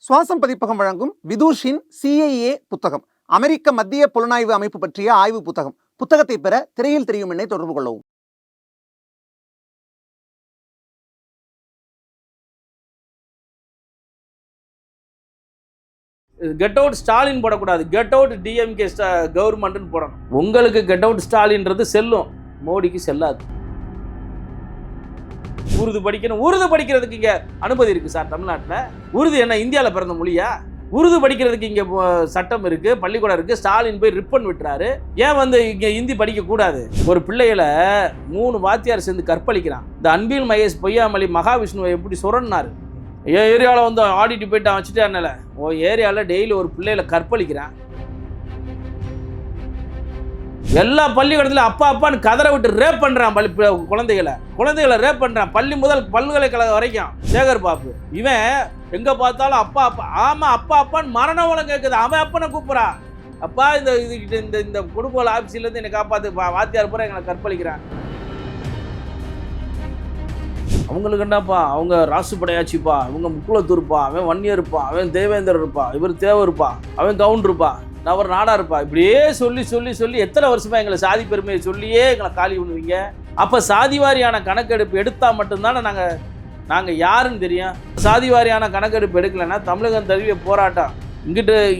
சுவாசம் பதிப்பகம் வழங்கும் விதூஷின் CIA புத்தகம், அமெரிக்க மத்திய புலனாய்வு அமைப்பு பற்றிய ஆய்வு புத்தகம். புத்தகத்தை பெற திரையில் தெரியும் எண்ணை தொடர்பு கொள்ளவும். கெட் அவுட் ஸ்டாலின் போடக்கூடாது, கெட் அவுட் டிஎம்கே கவர்மெண்ட்னு போடணும். உங்களுக்கு கெட் அவுட் ஸ்டாலின்றது செல்லும், மோடிக்கு செல்லாது. உருது படிக்கணும், உருது படிக்கிறதுக்கு இங்கே அனுமதி இருக்குது சார் தமிழ்நாட்டில். உருது என்ன இந்தியாவில் பிறந்த மொழியா? உருது படிக்கிறதுக்கு இங்கே சட்டம் இருக்குது, பள்ளிக்கூடம் இருக்குது. ஸ்டாலின் போய் ரிப்பன் விட்டுறாரு. ஏன் இங்கே ஹிந்தி படிக்கக்கூடாது? ஒரு பிள்ளைகளை 3 வாத்தியார் சேர்ந்து கற்பழிக்கிறான். இந்த அன்பில் மகேஷ் பொய்யாமொழி மகாவிஷ்ணுவை எப்படி சுரண்டாரு? என் ஏரியாவில் ஆடிட்டு போயிட்டு வச்சுட்டேன்னால ஏரியாவில் டெய்லி ஒரு பிள்ளைகளை கற்பழிக்கிறான். எல்லா பள்ளிக்கூடத்திலும் அப்பா அப்பான்னு கதற விட்டு ரேப் பண்ணுறான். குழந்தைகளை ரேப் பண்ணுறான். பள்ளி முதல் பல்கலைக்கழகம் வரைக்கும். சேகர் பாபு இவன் எங்கே பார்த்தாலும் அப்பா அப்பா, ஆமாம் அப்பா அப்பான்னு மரணவளம் கேட்குது. அவன் அப்பனை கூப்பிட்றான். அப்பா இந்த கொடுக்கோல் ஆஃபீஸ்லேருந்து என்னை காப்பாற்று, வாத்தியார் பூரா எங்களை கற்பழிக்கிறான். அவங்களுக்கு என்னப்பா, அவங்க ராசுப்படையாச்சுப்பா, அவங்க முக்குளத்தூர்ப்பா, அவன் வன்னியர்ப்பா, அவன் தேவேந்தர் இருப்பா, இவர் தேவருப்பா, அவன் கவுண்டருப்பா, அவர் நாடா இருப்பா. இப்படியே சொல்லி சொல்லி சொல்லி எத்தனை வருஷமா எங்களை சாதி பெருமையை சொல்லியே எங்களை காலி பண்ணுவீங்க. அப்போ சாதிவாரியான கணக்கெடுப்பு எடுத்தால் மட்டும்தானே நாங்கள் யாருன்னு தெரியும். சாதிவாரியான கணக்கெடுப்பு எடுக்கலைன்னா தமிழகம் தழுவிய போராட்டம்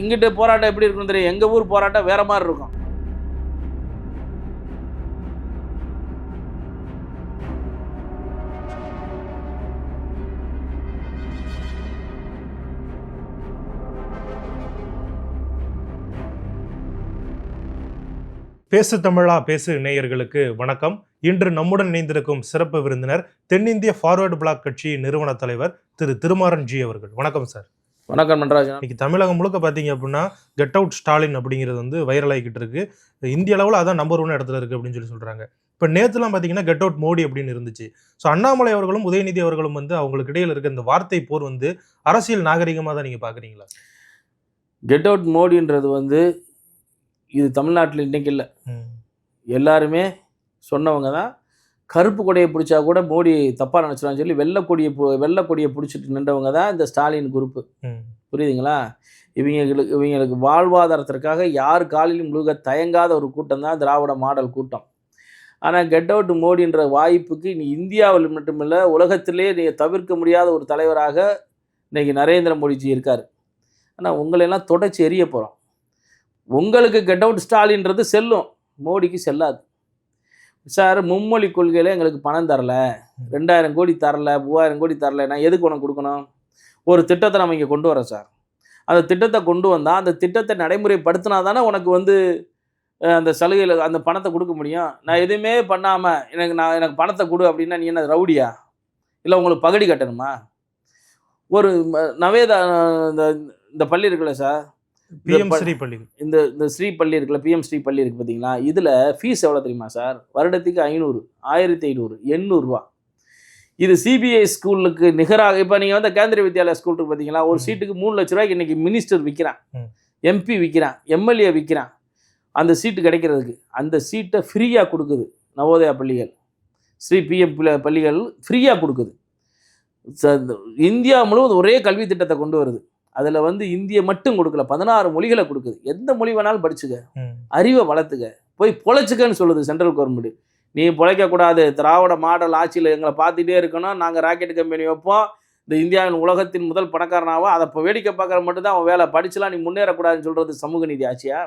இங்கிட்டு போராட்டம் எப்படி இருக்குன்னு தெரியும். எங்கள் ஊர் போராட்டம் வேற மாதிரி இருக்கும். பேசு தமிழா பேசு நேயர்களுக்கு வணக்கம். இன்று நம்முடன் இணைந்திருக்கும் சிறப்பு விருந்தினர் தென்னிந்திய ஃபார்வர்டு பிளாக் கட்சி நிறுவன தலைவர் திரு திருமாறன் ஜி அவர்கள். வணக்கம் சார். வணக்கம் நன்றாஜ். இன்னைக்கு தமிழகம் முழுக்க பார்த்தீங்க அப்படின்னா கெட் அவுட் ஸ்டாலின் அப்படிங்கிறது வைரல் ஆகிக்கிட்டு இருக்கு. இந்திய அளவில் அதான் நம்பர் 1 இடத்துல இருக்கு அப்படின்னு சொல்லி சொல்றாங்க. இப்போ நேற்றுலாம் பார்த்தீங்கன்னா கெட் அவுட் மோடி அப்படின்னு இருந்துச்சு. ஸோ அண்ணாமலை அவர்களும் உதயநிதி அவர்களும் அவங்களுக்கு இடையில் இருக்க இந்த வார்த்தை போர் அரசியல் நாகரிகமாக தான் நீங்கள் பார்க்குறீங்களா? கெட் அவுட் மோடின்றது இது தமிழ்நாட்டில் இன்றைக்கி இல்லை, எல்லாருமே சொன்னவங்க தான். கருப்பு கொடியை பிடிச்சா கூட மோடி தப்பாக நினச்சிடான்னு சொல்லி வெள்ளைக்கொடியை பிடிச்சிட்டு நின்றவங்க தான் இந்த ஸ்டாலின் குரூப்பு. புரியுதுங்களா? இவங்களுக்கு வாழ்வாதாரத்திற்காக யார் காலிலும் முழுக தயங்காத ஒரு கூட்டம் தான் திராவிட மாடல் கூட்டம். ஆனால் கெட் அவுட் மோடின்ற வாய்ப்புக்கு நீ இந்தியாவில் மட்டுமில்லை, உலகத்திலே நீ தவிர்க்க முடியாத ஒரு தலைவராக இன்றைக்கி நரேந்திர மோடிஜி இருக்கார். ஆனால் உங்களெல்லாம் தொடச்சி எரிய போகிறோம். உங்களுக்கு கெட் அவுட் ஸ்டாலின்றது செல்லும், மோடிக்கு செல்லாது சார். மும்மொழி கொள்கையில் எங்களுக்கு பணம் தரல, 2000 கோடி தரல, 3000 கோடி தரல, நான் எதுக்கு உனக்கு கொடுக்கணும்? ஒரு திட்டத்தை நம்ம இங்கே கொண்டு வரோம் சார். அந்த திட்டத்தை கொண்டு வந்தால் அந்த திட்டத்தை நடைமுறைப்படுத்தினா தானே உனக்கு அந்த சலுகையில் அந்த பணத்தை கொடுக்க முடியும். நான் எதுவுமே பண்ணாமல் எனக்கு பணத்தை கொடு அப்படின்னா நீ என்ன ரவுடியா? இல்லை உங்களுக்கு பகடி கட்டணுமா? ஒரு நவேதா இந்த பள்ளி இருக்குல்ல சார், இந்த ஸ்ரீ பள்ளி இருக்குல்ல, PM ஸ்ரீ பள்ளி இருக்குது பார்த்தீங்களா? இதில் ஃபீஸ் எவ்வளோ தெரியுமா சார்? வருடத்துக்கு 500, 1500, 800 ரூபா. இது CBI ஸ்கூலுக்கு நிகராக. இப்போ நீங்கள் கேந்திரிய வித்யாலயா ஸ்கூல் இருக்கு பார்த்தீங்களா? ஒரு சீட்டுக்கு 3 லட்ச ரூபாய்க்கு இன்றைக்கி மினிஸ்டர் விற்கிறான், MP விற்கிறான், MLA விற்கிறான். அந்த சீட்டு கிடைக்கிறதுக்கு அந்த சீட்டை ஃப்ரீயாக கொடுக்குது நவோதயா பள்ளிகள், ஸ்ரீ PM பள்ளிகள் ஃப்ரீயாக கொடுக்குது. இந்தியா முழுவதும் ஒரே கல்வி திட்டத்தை கொண்டு வருது. அதில் இந்திய மட்டும் கொடுக்கல, 16 மொழிகளை கொடுக்குது. எந்த மொழி வேணாலும் படிச்சுக்க, அறிவை வளர்த்துக்க, போய் பொழைச்சிக்கன்னு சொல்லுது சென்ட்ரல் கவர்மெண்ட். நீ பொழைக்கக்கூடாது, திராவிட மாடல் ஆட்சியில் எங்களை பார்த்துட்டே இருக்கணும், நாங்கள் ராக்கெட் கம்பெனி வைப்போம், இந்த இந்தியாவின் உலகத்தின் முதல் பணக்காரனாவோ அதை இப்போ வேடிக்கை பார்க்குற மட்டும்தான் அவன் வேலை, படிச்சுலாம் நீ முன்னேறக்கூடாதுன்னு சொல்கிறது சமூக நீதி ஆட்சியா?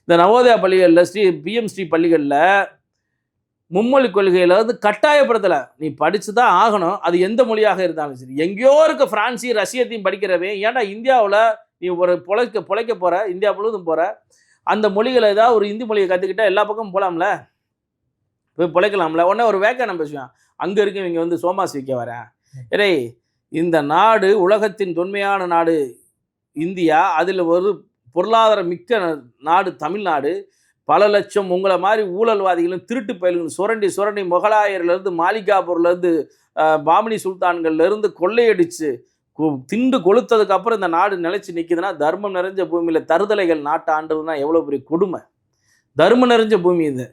இந்த நவோதயா பள்ளிகளில் PM ஸ்ரீ பள்ளிகளில் மும்மொழி கொள்கையில் கட்டாயப்படுத்தலை. நீ படித்து தான் ஆகணும், அது எந்த மொழியாக இருந்தாலும் சரி. எங்கேயோ இருக்க பிரான்ஸையும் ரஷ்யத்தையும் படிக்கிறவே, ஏன்னா இந்தியாவில் நீ ஒரு பொழைக்க போகிற, இந்தியா முழுவதும் போகிற, அந்த மொழிகளை ஏதாவது ஒரு இந்தி மொழியை கற்றுக்கிட்டால் எல்லா பக்கமும் போகலாம்ல, போய் பொழைக்கலாம்ல. உடனே ஒரு வேக்கானம் பேசுவேன், அங்கே இருக்கு இவங்க சோமாஸ் விற்க வரேன். ஏடே, இந்த நாடு உலகத்தின் தொன்மையான நாடு இந்தியா, அதில் ஒரு பொருளாதார மிக்க நாடு தமிழ்நாடு. பல லட்சம் உங்களை மாதிரி ஊழல்வாதிகளும் திருட்டு பயல்களும் சுரண்டி முகலாயர்லேருந்து மாலிகாபூர்லேருந்து பாமினி சுல்தான்கள்லேருந்து கொள்ளையடித்து திண்டு கொளுத்ததுக்கு அப்புறம் இந்த நாடு நிலைச்சி நிற்கிதுன்னா, தர்மம் நிறைஞ்ச பூமியில் தருதலைகள் நாட்டை ஆண்டுதுன்னா எவ்வளோ பெரிய கொடுமை. தர்மம் நிறைஞ்ச பூமி இது.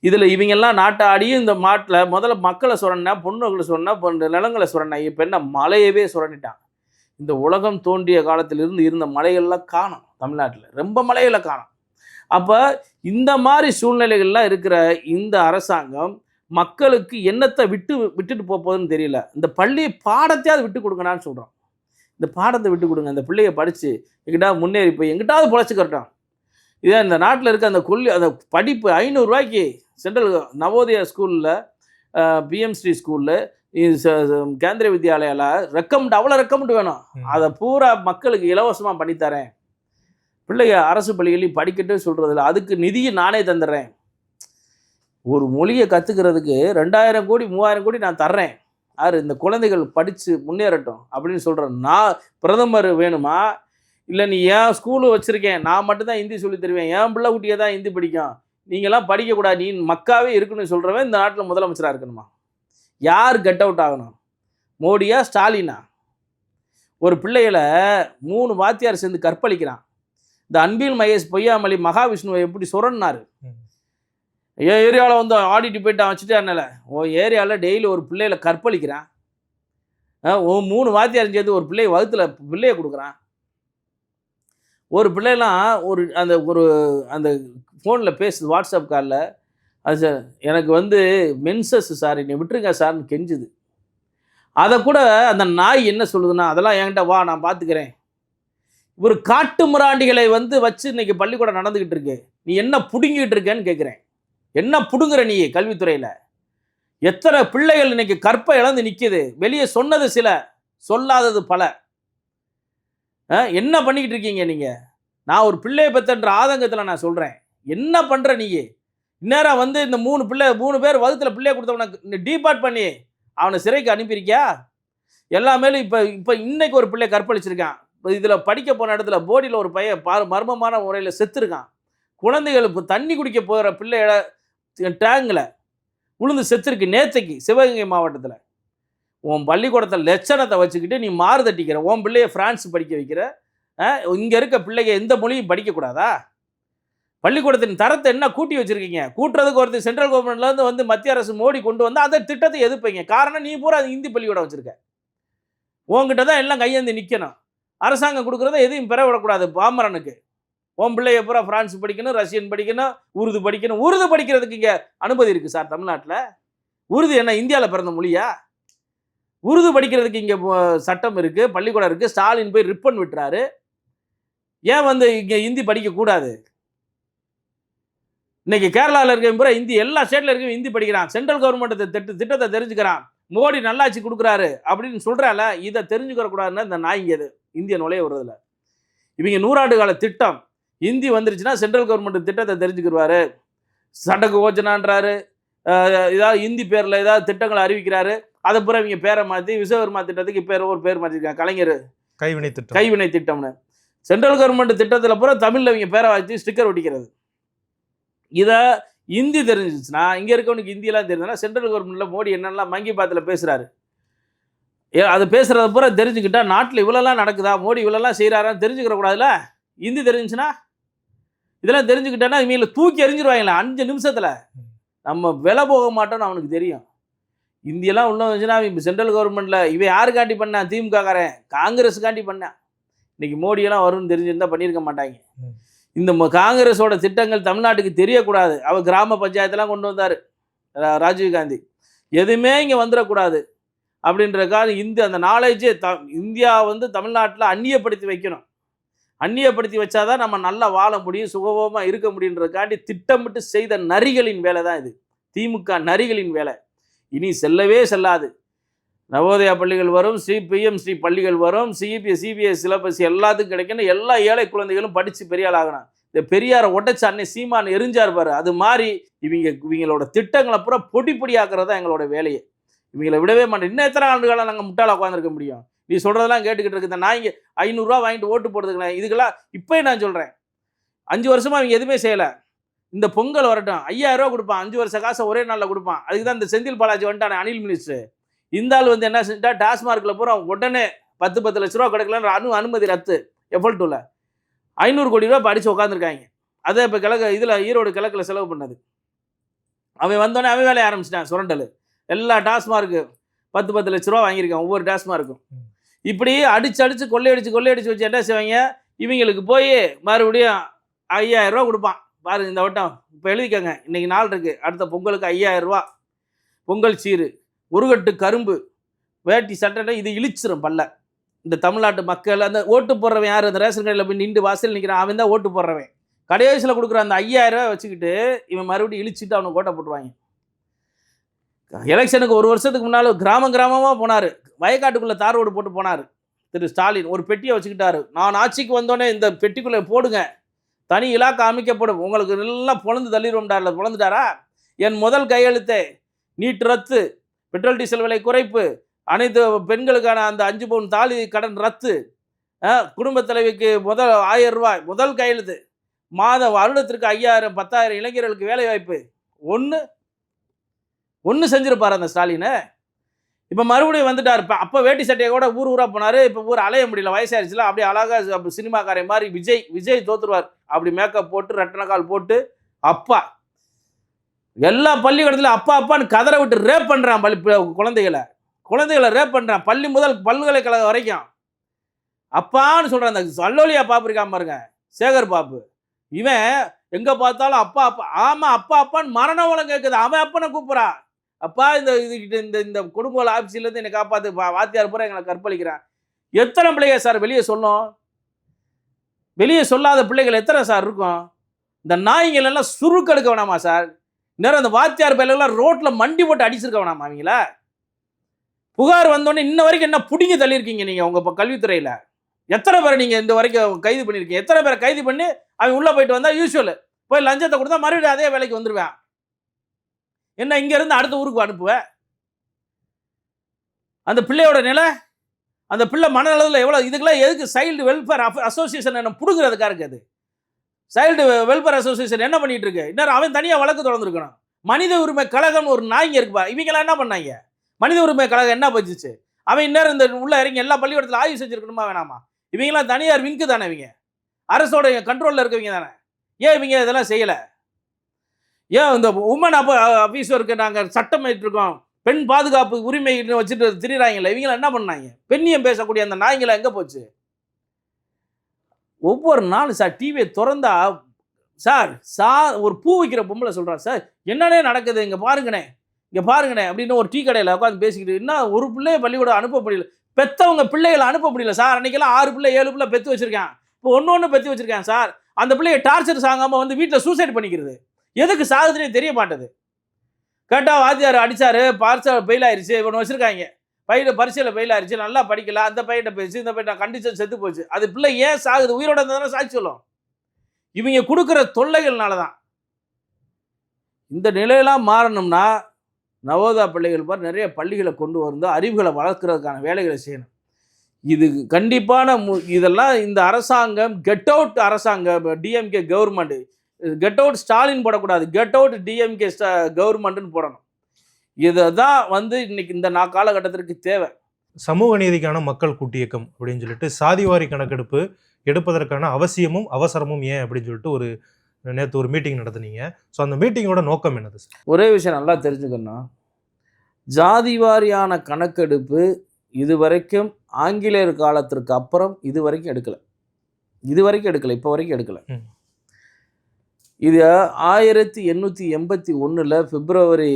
இதில் இவங்கெல்லாம் நாட்டை ஆடியும் இந்த மாட்டில் முதல்ல மக்களை சுரண்டா, பொண்ணுகளை சுரண்டா, நிலங்களை சுரண்டா. இப்போ என்ன மலையவே சுரண்டிட்டான். இந்த உலகம் தோன்றிய காலத்திலிருந்து இருந்த மலைகள்லாம் காணும் தமிழ்நாட்டில், ரொம்ப மலைகளை காணும். அப்போ இந்த மாதிரி சூழ்நிலைகள்லாம் இருக்கிற இந்த அரசாங்கம் மக்களுக்கு என்னத்தை விட்டுட்டு போகுதுன்னு தெரியல. இந்த பள்ளி பாடத்தையாவது விட்டு கொடுங்கடான்னு சொல்கிறோம். இந்த பாடத்தை விட்டு கொடுங்க, இந்த பிள்ளைய படித்து எங்கிட்டாவது முன்னேறி போய் எங்கிட்டாவது பொழைச்சிக்கிறட்டும். இதே இந்த நாட்டில் இருக்க அந்த படிப்பு 500 ரூபாய்க்கு சென்ட்ரல் நவோதயா ஸ்கூலில், பிஎம்ஸ்ரீ ஸ்கூலில், கேந்திரிய வித்யாலயாவில் அவ்வளோ ரெக்கமெண்ட் வேணும். அதை பூரா மக்களுக்கு இலவசமாக பண்ணித்தரேன், பிள்ளைங்க அரசு பள்ளிகளையும் படிக்கட்டுன்னு சொல்கிறதில்ல. அதுக்கு நிதியை நானே தந்துடுறேன். ஒரு மொழியை கற்றுக்கிறதுக்கு 2000 கோடி 3000 கோடி நான் தர்றேன், இந்த குழந்தைகள் படித்து முன்னேறட்டும் அப்படின்னு சொல்கிறேன். நான் பிரதமர் வேணுமா, இல்லை நீ ஏன் ஸ்கூலு வச்சுருக்கேன், நான் மட்டும்தான் ஹிந்தி சொல்லி தருவேன், என் பிள்ளை குட்டியை தான் ஹிந்தி படிக்கும், நீங்களாம் படிக்கக்கூடாது, நீ மக்காவே இருக்குன்னு சொல்கிறவன் இந்த நாட்டில் முதலமைச்சராக இருக்கணுமா? யார் கெட் அவுட் ஆகணும், மோடியா ஸ்டாலினா? ஒரு பிள்ளைகளை 3 வாத்தியார் சேர்ந்து கற்பழிக்கிறான். இந்த அன்பில் மகேஷ் பொய்யாமொழி மகாவிஷ்ணுவை எப்படி சுரன்னாரு? என் ஏரியாவில் வந்து ஆடிட்டு போயிட்டு வச்சுட்டாங்கல்ல, உன் ஏரியாவில் டெய்லி ஒரு பிள்ளைகளை கற்பழிக்கிறான். 3 வாத்தியார் சேர்ந்து ஒரு பிள்ளையை கொடுக்குறான். ஒரு பிள்ளைலாம் அந்த ஃபோனில் பேசுது, வாட்ஸ்அப் காலில், அது சார் எனக்கு வந்து மென்சஸ் சார், என்னை விட்டுருங்க சார்னு கெஞ்சுது. அதை கூட அந்த நாய் என்ன சொல்லுதுன்னா, அதெல்லாம் என்கிட்ட வா நான் பார்த்துக்கிறேன். ஒரு காட்டு மிராண்டிகளை வச்சு இன்னைக்கு பள்ளிக்கூடம் நடந்துக்கிட்டு இருக்கு. நீ என்ன பிடுங்கிட்டு இருக்கேன்னு கேட்குறேன். என்ன பிடுங்குற நீ கல்வித்துறையில்? எத்தனை பிள்ளைகள் இன்னைக்கு கற்பை இழந்து நிற்கிது. வெளியே சொன்னது சில, சொல்லாதது பல. என்ன பண்ணிக்கிட்டு இருக்கீங்க நீங்கள்? நான் ஒரு பிள்ளையை பெற்றன்ற ஆதங்கத்தில் நான் சொல்கிறேன், என்ன பண்ணுற நீ? இந்நேரம் இந்த 3 பேர் வகுத்தில் பிள்ளையை கொடுத்தவனை டீபார்ட் பண்ணி அவனை சிறைக்கு அனுப்பியிருக்கியா? எல்லாமேலும் இப்போ இன்னைக்கு ஒரு பிள்ளையை கற்பழிச்சிருக்கான். இதில் படிக்க போன இடத்துல போடியில் ஒரு பையன் மர்மமான முறையில் செத்துருக்கான். குழந்தைகளுக்கு தண்ணி குடிக்க போகிற பிள்ளையோட டேங்கில் உளுந்து செத்துருக்கு நேற்றைக்கு சிவகங்கை மாவட்டத்தில். உன் பள்ளிக்கூடத்தில் லட்சணத்தை வச்சுக்கிட்டு நீ மாறு தட்டிக்கிற, உன் பிள்ளைய ஃப்ரான்ஸ் படிக்க வைக்கிற. இங்கே இருக்க பிள்ளைங்க எந்த மொழியும் படிக்கக்கூடாதா? பள்ளிக்கூடத்தின் தரத்தை என்ன கூட்டி வச்சுருக்கீங்க? கூட்டுறதுக்கு ஒருத்தர் சென்ட்ரல் கவர்மெண்ட்லேருந்து மத்திய அரசு மோடி கொண்டு வந்து அந்த திட்டத்தை எதிர்ப்பீங்க. காரணம், நீ பூரா ஹிந்தி பள்ளிக்கூடம் வச்சுருக்க. உங்ககிட்ட தான் எல்லாம் கையேந்து நிற்கணும். அரசாங்கம் கொடுக்குறத எதையும் பெற விடக்கூடாது பாமரனுக்கு. உன் பிள்ளைய பூரா ஃப்ரான்ஸ் படிக்கணும், ரஷ்யன் படிக்கணும், உருது படிக்கணும். உருது படிக்கிறதுக்கு இங்கே அனுமதி இருக்குது சார் தமிழ்நாட்டில். உருது என்ன இந்தியாவில் பிறந்த மொழியா? உருது படிக்கிறதுக்கு இங்கே சட்டம் இருக்குது, பள்ளிக்கூடம் இருக்குது. ஸ்டாலின் போய் ரிப்பன் விட்டுறாரு. ஏன் இங்கே ஹிந்தி படிக்கக்கூடாது? இன்னைக்கு கேரளாவில் இருக்க பூரா ஹிந்தி, எல்லா ஸ்டேட்டில் இருக்க ஹிந்தி படிக்கிறான். சென்ட்ரல் கவர்மெண்ட் திட்டத்தை தெரிஞ்சுக்கிறான். மோடி நல்லாட்சி கொடுக்குறாரு அப்படின்னு சொல்கிறால, இதை தெரிஞ்சுக்கிற கூடாதுன்னா இந்த நாய்ங்க இது இந்திய நுழைய வருதில்ல. இவங்க 100 ஆண்டு கால திட்டம் ஹிந்தி வந்துருச்சுன்னா சென்ட்ரல் கவர்மெண்ட் திட்டத்தை தெரிஞ்சுக்கிடுவார். சடக்கு யோஜனான்றாரு, ஏதாவது ஹிந்தி பேரில் ஏதாவது திட்டங்களை அறிவிக்கிறாரு. அதை பூரா இவங்க பேரை மாற்றி விஸ்வகர்மா திட்டத்துக்கு ஒரு பேர் மாற்றிருக்காங்க, கலைஞர் கைவினை திட்டம்னு. சென்ட்ரல் கவர்மெண்ட் திட்டத்தில் பூரா தமிழில் இவங்க பேரை வச்சு ஸ்டிக்கர் ஒட்டிக்கிறது. இதை ஹிந்தி தெரிஞ்சிச்சுன்னா, இங்கே இருக்கவனுக்கு ஹிந்தியெல்லாம் தெரியுதுன்னா, சென்ட்ரல் கவர்மெண்ட்டில் மோடி என்னெல்லாம் மங்கி பாத்தில் பேசுகிறாரு, அது பேசுகிறத பூரா தெரிஞ்சுக்கிட்டா நாட்டில் இவ்வளோலாம் நடக்குதா, மோடி இவ்வளோலாம் செய்கிறாரான்னு தெரிஞ்சுக்கிற கூடாதுல்ல? ஹிந்தி தெரிஞ்சுச்சுன்னா, இதெல்லாம் தெரிஞ்சுக்கிட்டேன்னா இவங்களை தூக்கி எறிஞ்சிருவாங்களே 5 நிமிஷத்தில். நம்ம விலை போக மாட்டோம்னு அவனுக்கு தெரியும். இந்தியெல்லாம் உள்ள வந்துச்சுன்னா இப்போ சென்ட்ரல் கவர்மெண்ட்டில் இவன் யாருக்காண்டி பண்ணான்? திமுககாரன், காங்கிரஸுக்காண்டி பண்ணான். இன்றைக்கி மோடியெல்லாம் வரும்னு தெரிஞ்சிருந்தா பண்ணியிருக்க மாட்டாங்க. இந்த காங்கிரஸோட திட்டங்கள் தமிழ்நாட்டுக்கு தெரியக்கூடாது. அவர் கிராம பஞ்சாயத்தெல்லாம் கொண்டு வந்தார் ராஜீவ்காந்தி. எதுவுமே இங்கே வந்துடக்கூடாது அப்படின்றக்காக அந்த நாலேஜே இந்தியா தமிழ்நாட்டில் அந்நியப்படுத்தி வைக்கணும். அந்நியப்படுத்தி வச்சாதான் நம்ம நல்லா வாழ முடியும், சுகபமாக இருக்க முடியுன்றதுக்காண்டி திட்டமிட்டு செய்த நரிகளின் வேலை தான் இது. திமுக நரிகளின் வேலை. இனி செல்லவே செல்லாது. நவோதயா பள்ளிகள் வரும், பிஎம்ஸ்ரீ பள்ளிகள் வரும், சிபிஎஸ் சிலபஸ் எல்லாத்துக்கும் கிடைக்கணும். எல்லா ஏழை குழந்தைகளும் படித்து பெரியாள் ஆகணும். இந்த பெரியாரை உடைச்ச அன்னை சீமான் எரிஞ்சார் பாரு, அது மாதிரி இவங்களோட திட்டங்களை பூரா பொடி ஆக்குறது தான் எங்களோட வேலையை. இவங்களை விடவே மாட்டேன். இன்னும் எத்தனை ஆண்டுகளாக நாங்கள் முட்டாளாக உட்காந்துருக்க முடியும்? நீ சொல்கிறதெல்லாம் கேட்டுக்கிட்டு இருக்கு. நான் இங்கே 500 ரூபா வாங்கிட்டு ஓட்டு போடுறதுங்களே, இதுக்கெல்லாம் இப்போ நான் சொல்கிறேன், 5 வருஷமாக அவங்க எதுவுமே செய்யலை. இந்த பொங்கல் வரட்டும் 5000 ரூபா கொடுப்பான், 5 வருஷ காசை ஒரே நாளில் கொடுப்பான். அதுக்கு தான் இந்த செந்தில் பாலாஜி வந்துட்டானே அனில் மினிஸ்டர். இந்த ஆள் என்ன செஞ்சா, டாஸ்மார்க்கில் பூரா உடனே 10 லட்ச ரூபா கிடைக்கலன்னு அனுமதி ரத்து. FL2ல 500 கோடி ரூபா படித்து உட்காந்துருக்காங்க. அதை இப்போ இதில் ஈரோடு கிழக்கில் செலவு பண்ணது. அவன் வந்தோடனே அவன் வேலையை ஆரம்பிச்சிட்டான் சுரண்டல். எல்லா டாஸ்மார்க்கு 10 லட்ச ரூபா வாங்கியிருக்கான் ஒவ்வொரு டாஸ்மார்க்கும். இப்படி அடிச்சு கொள்ளையடிச்சு வச்சு என்ன செய்வாங்க, இவங்களுக்கு போய் மறுபடியும் 5000 ரூபா கொடுப்பான். பாருங்க இந்த வட்டம் இப்போ எழுதிக்கங்க, இன்னைக்கு நாள் இருக்குது, அடுத்த பொங்கலுக்கு 5000 ரூபா பொங்கல் சீரு, ஒரு கட்டு கரும்பு, வேட்டி சட்டை, இது இழிச்சிரும் பல்ல. இந்த தமிழ்நாட்டு மக்கள் அந்த ஓட்டு போடுறவன் யார், அந்த ரேஷன் கடையில் போய் நின்று வாசல் நிற்கிறான், அவன் தான் ஓட்டு போடுறவன். கடைசியில் கொடுக்குற அந்த 5000 ரூபா வச்சுக்கிட்டு இவன் மறுபடியும் இழிச்சிட்டு அவனுக்கு ஓட்டை போட்டுருவாங்க. எலெக்ஷனுக்கு ஒரு வருஷத்துக்கு முன்னால் கிராமமாக போனார், வயக்காட்டுக்குள்ளே தார் ரோடு போட்டு போனார் திரு ஸ்டாலின். ஒரு பெட்டியை வச்சுக்கிட்டாரு, நான் ஆட்சிக்கு வந்தோடனே இந்த பெட்டிக்குள்ளே போடுங்க, தனி இலாக்கா அமைக்கப்படும், உங்களுக்கு எல்லாம் பொழந்து தள்ளிடுவோம்டாரில் பொழந்துட்டாரா. என் முதல் கையெழுத்தை நீட் ரத்து, பெட்ரோல் டீசல் விலை குறைப்பு, அனைத்து பெண்களுக்கான அந்த 5 பவுன் தாலி கடன் ரத்து, குடும்ப தலைவிக்கு முதல் 1000 ரூபாய் முதல் கையெழுத்து, வருடத்திற்கு 5000 10,000 இளைஞர்களுக்கு வேலை வாய்ப்பு. ஒன்று செஞ்சிருப்பார் அந்த ஸ்டாலினை. இப்போ மறுபடியும் வந்துட்டார். அப்போ வேட்டி சட்டையை கூட ஊராக போனார், இப்போ ஊர் அலைய முடியல, வயசாயிருச்சுல. அப்படியே அழகாக சினிமாக்காரை மாதிரி விஜய் தோத்துருவார். அப்படி மேக்கப் போட்டு ரெட்டனக்கால் போட்டு அப்பா எல்லா பள்ளிக்கூடத்துலையும் அப்பான்னு கதற விட்டு ரேப் பண்ணுறான். குழந்தைகளை ரேப் பண்ணுறான், பள்ளி முதல் பல்கலைக்கழகம் வரைக்கும் அப்பான்னு சொல்கிறான். அந்த சல்லோலியா பாப்பு இருக்கான் பாருங்க, சேகர் பாப்பு, இவன் எங்கே பார்த்தாலும் அப்பா ஆமாம் அப்பான்னு மரணவளம் கேட்குது. அவன் அப்பனை கூப்பிட்றான், அப்பா இந்த இந்த குடும்ப ஆஃபீஸ்லேருந்து என்னை காப்பாற்று, வாத்தியார் பூரா எங்களை கற்பழிக்கிறான். எத்தனை பிள்ளைங்க சார் வெளியே சொல்லும்? வெளியே சொல்லாத பிள்ளைகள் எத்தனை சார் இருக்கும்? இந்த நாய்கள் எல்லாம் சுருக்கெடுக்க வேணாமா சார்? நேரம் அந்த வாத்தியார் பையெல்லாம் ரோட்டில் மண்டி போட்டு அடிச்சிருக்க வேணாமா அவங்கள? புகார் வந்தோடனே இன்ன வரைக்கும் என்ன பிடிங்கி தள்ளியிருக்கீங்க நீங்கள் உங்கள் கல்வித்துறையில்? எத்தனை பேரை நீங்கள் இந்த வரைக்கும் கைது பண்ணியிருக்கீங்க? எத்தனை பேரை கைது பண்ணி அவன் உள்ளே போயிட்டு வந்தால் யூஸ்வல் போய் லஞ்சத்தை கொடுத்தா மறுபடியும் அதே வேலைக்கு வந்துடுவேன். என்ன இங்கேருந்து அடுத்த ஊருக்கு அனுப்புவேன்? அந்த பிள்ளையோட நிலை, அந்த பிள்ளை மனநலத்தில் எவ்வளோ, இதுக்கெல்லாம் எதுக்கு சைல்டு வெல்ஃபேர் அசோசியேஷன் என்ன பிடுங்கிறதுக்காக இருக்குது? சைல்டு வெல்ஃபேர் அசோசியேஷன் என்ன பண்ணிட்டு இருக்கு? இன்னும் அவன் தனியாக வழக்கு தொடர்ந்துருக்கணும். மனித உரிமை கழகம்னு ஒரு நாய்ங்க இருக்குப்பா, இவங்கெல்லாம் என்ன பண்ணாங்க? மனித உரிமை கழகம் என்ன பச்சிச்சு? அவன் இன்னும் இந்த உள்ள இறங்கி எல்லா பள்ளிக்கூடத்தில் ஆய்வு செஞ்சுருக்கணுமா வேணாமா? இவங்கெல்லாம் தனியார் விங்கு தானே, இவங்க அரசோட கண்ட்ரோலில் இருக்கவங்க தானே. ஏன் இவங்க இதெல்லாம் செய்யலை? ஏன் இந்த உமன் ஆஃபீஸருக்கு நாங்கள் சட்டம் இருக்கோம், பெண் பாதுகாப்பு உரிமை வச்சுட்டு திரிகிறாங்களே, இவங்களாம் என்ன பண்ணாங்க? பெண்ணியம் பேசக்கூடிய அந்த நாய்களை எங்கே போச்சு? ஒவ்வொரு நாளும் சார் டிவியை திறந்தா சார் ஒரு பூ வைக்கிற பொம்பளை சொல்கிறான், சார் என்னன்னே நடக்குது இங்கே பாருங்கண்ணே அப்படின்னு ஒரு டீ கடையில் உட்காந்து பேசிக்கிட்டு, என்ன ஒரு பிள்ளைய பள்ளிக்கூடம் அனுப்ப முடியல, பெற்றவங்க பிள்ளைகளை அனுப்ப முடியல சார். அன்றைக்கெல்லாம் 6 பிள்ளை 7 பிள்ளை பெற்று வச்சுருக்கேன், இப்போ ஒன்று பெற்று வச்சுருக்கேன் சார். அந்த பிள்ளைய டார்ச்சர் சாங்காமல் வந்து வீட்டில் சூசைட் பண்ணிக்கிறது, எதுக்கு சாகுதுன்னே தெரிய மாட்டேது. கேட்டால் வாத்தியார் அடித்தார், பரிசை ஃபெயில் ஆயிடுச்சு, இவனை வச்சுருக்காங்க, பரீட்சையில் ஃபெயில் ஆயிடுச்சு, நல்லா படிக்கல, அந்த பையன்கிட்ட பேசி இந்த பையன் கண்டிஷன் செத்து போச்சு. அது பிள்ளை ஏன் சாகுது? உயிரோட இருந்தால் தானே சாட்சி சொல்லும். இவங்க கொடுக்குற தொல்லைகள்னால தான். இந்த நிலையெல்லாம் மாறணும்னா நவோதயா பிள்ளைகள் பார் நிறைய பள்ளிகளை கொண்டு வந்து அறிவுகளை வளர்க்குறதுக்கான வேலைகளை செய்யணும். இது கண்டிப்பான இதெல்லாம் இந்த அரசாங்கம் கெட் அவுட் அரசாங்கம், DMK government, get out Stalin போடக்கூடாது, கெட் அவுட் டிஎம்கே கவர்மெண்ட்டுன்னு போடணும். இதை தான் வந்து இன்னைக்கு இந்த காலகட்டத்திற்கு தேவை. சமூக நீதிக்கான மக்கள் கூட்டியக்கம் அப்படின்னு சொல்லிட்டு சாதிவாரி கணக்கெடுப்பு எடுப்பதற்கான அவசியமும் அவசரமும் ஏன் அப்படின்னு சொல்லிட்டு நேற்று ஒரு மீட்டிங் நடத்துனீங்க. ஸோ அந்த மீட்டிங்கோட நோக்கம் என்னது சார்? ஒரே விஷயம் நல்லா தெரிஞ்சுக்கணும், ஜாதி வாரியான கணக்கெடுப்பு இதுவரைக்கும் ஆங்கிலேயர் காலத்திற்கு அப்புறம் இது வரைக்கும் எடுக்கலை, இப்போ வரைக்கும் எடுக்கலை. இது 1881 பிப்ரவரி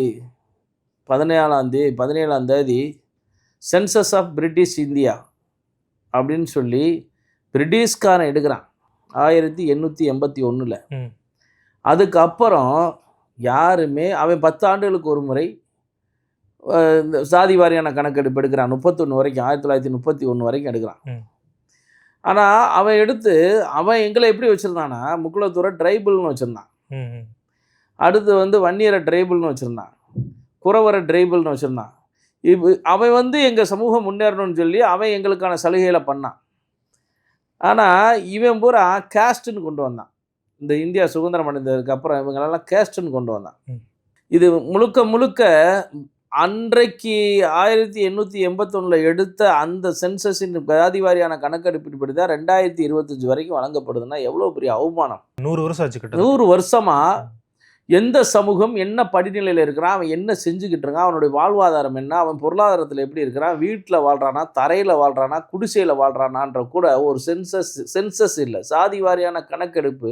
17ஆம் தேதி சென்சஸ் ஆஃப் பிரிட்டிஷ் இந்தியா அப்படின்னு சொல்லி பிரிட்டிஷ்காரன் எடுக்கிறான் 1881. அதுக்கப்புறம் யாருமே அவன் 10 ஆண்டுகளுக்கு ஒரு முறை இந்த சாதி வாரியான கணக்கெடுப்பு எடுக்கிறான். 31 வரைக்கும் 1931 வரைக்கும் எடுக்கிறான். ஆனால் அவன் எங்களை எப்படி வச்சுருந்தான்னா, முக்குளத்தூரை ட்ரைபிள்னு வச்சுருந்தான், அடுத்து வந்து வன்னியரை ட்ரைபிள்னு வச்சுருந்தான், குறவரை ட்ரைபிள்னு வச்சுருந்தான். அவன் எங்கள் சமூகம் முன்னேறணும்னு சொல்லி அவன் எங்களுக்கான சலுகைகளை பண்ணான். ஆனால் இவன் பூரா கேஸ்ட்டுன்னு கொண்டு வந்தான். இந்த இந்தியா சுதந்திரம் அடைந்ததுக்கு அப்புறம் இவங்களெல்லாம் கேஸ்ட்டுன்னு கொண்டு வந்தான். இது முழுக்க அன்றைக்கு 1881 எடுத்த அந்த சென்சஸின் ஜாதி வாரியான கணக்கெடுப்பின்படி தான் 2025 வரைக்கும் வழங்கப்படுதுன்னா எவ்வளோ பெரிய அவமானம். 100 வருஷம் ஆச்சு. 100 வருஷமா எந்த சமூகம் என்ன படிநிலையில் இருக்கிறான், அவன் என்ன செஞ்சுக்கிட்டு இருக்கான், அவனுடைய வாழ்வாதாரம் என்ன, அவன் பொருளாதாரத்தில் எப்படி இருக்கிறான், வீட்டில் வாழ்கிறானா, தரையில் வாழ்கிறானா, குடிசையில் வாழ்கிறானான்ற கூட ஒரு சென்சஸ் இல்லை. சாதி வாரியான கணக்கெடுப்பு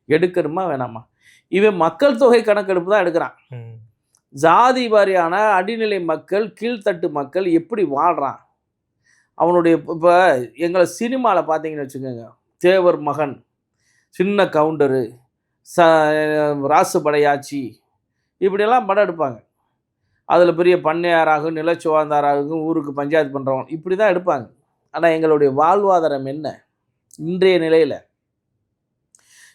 எடுக்கணுமா வேணாமா? இவன் மக்கள் தொகை கணக்கெடுப்பு தான் எடுக்கிறான். ஜாதி வாரியான அடிநிலை மக்கள், கீழ்த்தட்டு மக்கள் எப்படி வாழ்கிறான், அவனுடைய இப்போ எங்களை சினிமாவில் பார்த்தீங்கன்னு வச்சுக்கோங்க, தேவர் மகன், சின்ன கவுண்டரு, ராசுபடையாச்சி, இப்படியெல்லாம் படம் எடுப்பாங்க. அதில் பெரிய பண்ணையாராகும், நிலச்சுவாந்தாராகும், ஊருக்கு பஞ்சாயத்து பண்ணுறவங்க, இப்படி தான் எடுப்பாங்க. ஆனால் எங்களுடைய வாழ்வாதாரம் என்ன இன்றைய நிலையில்?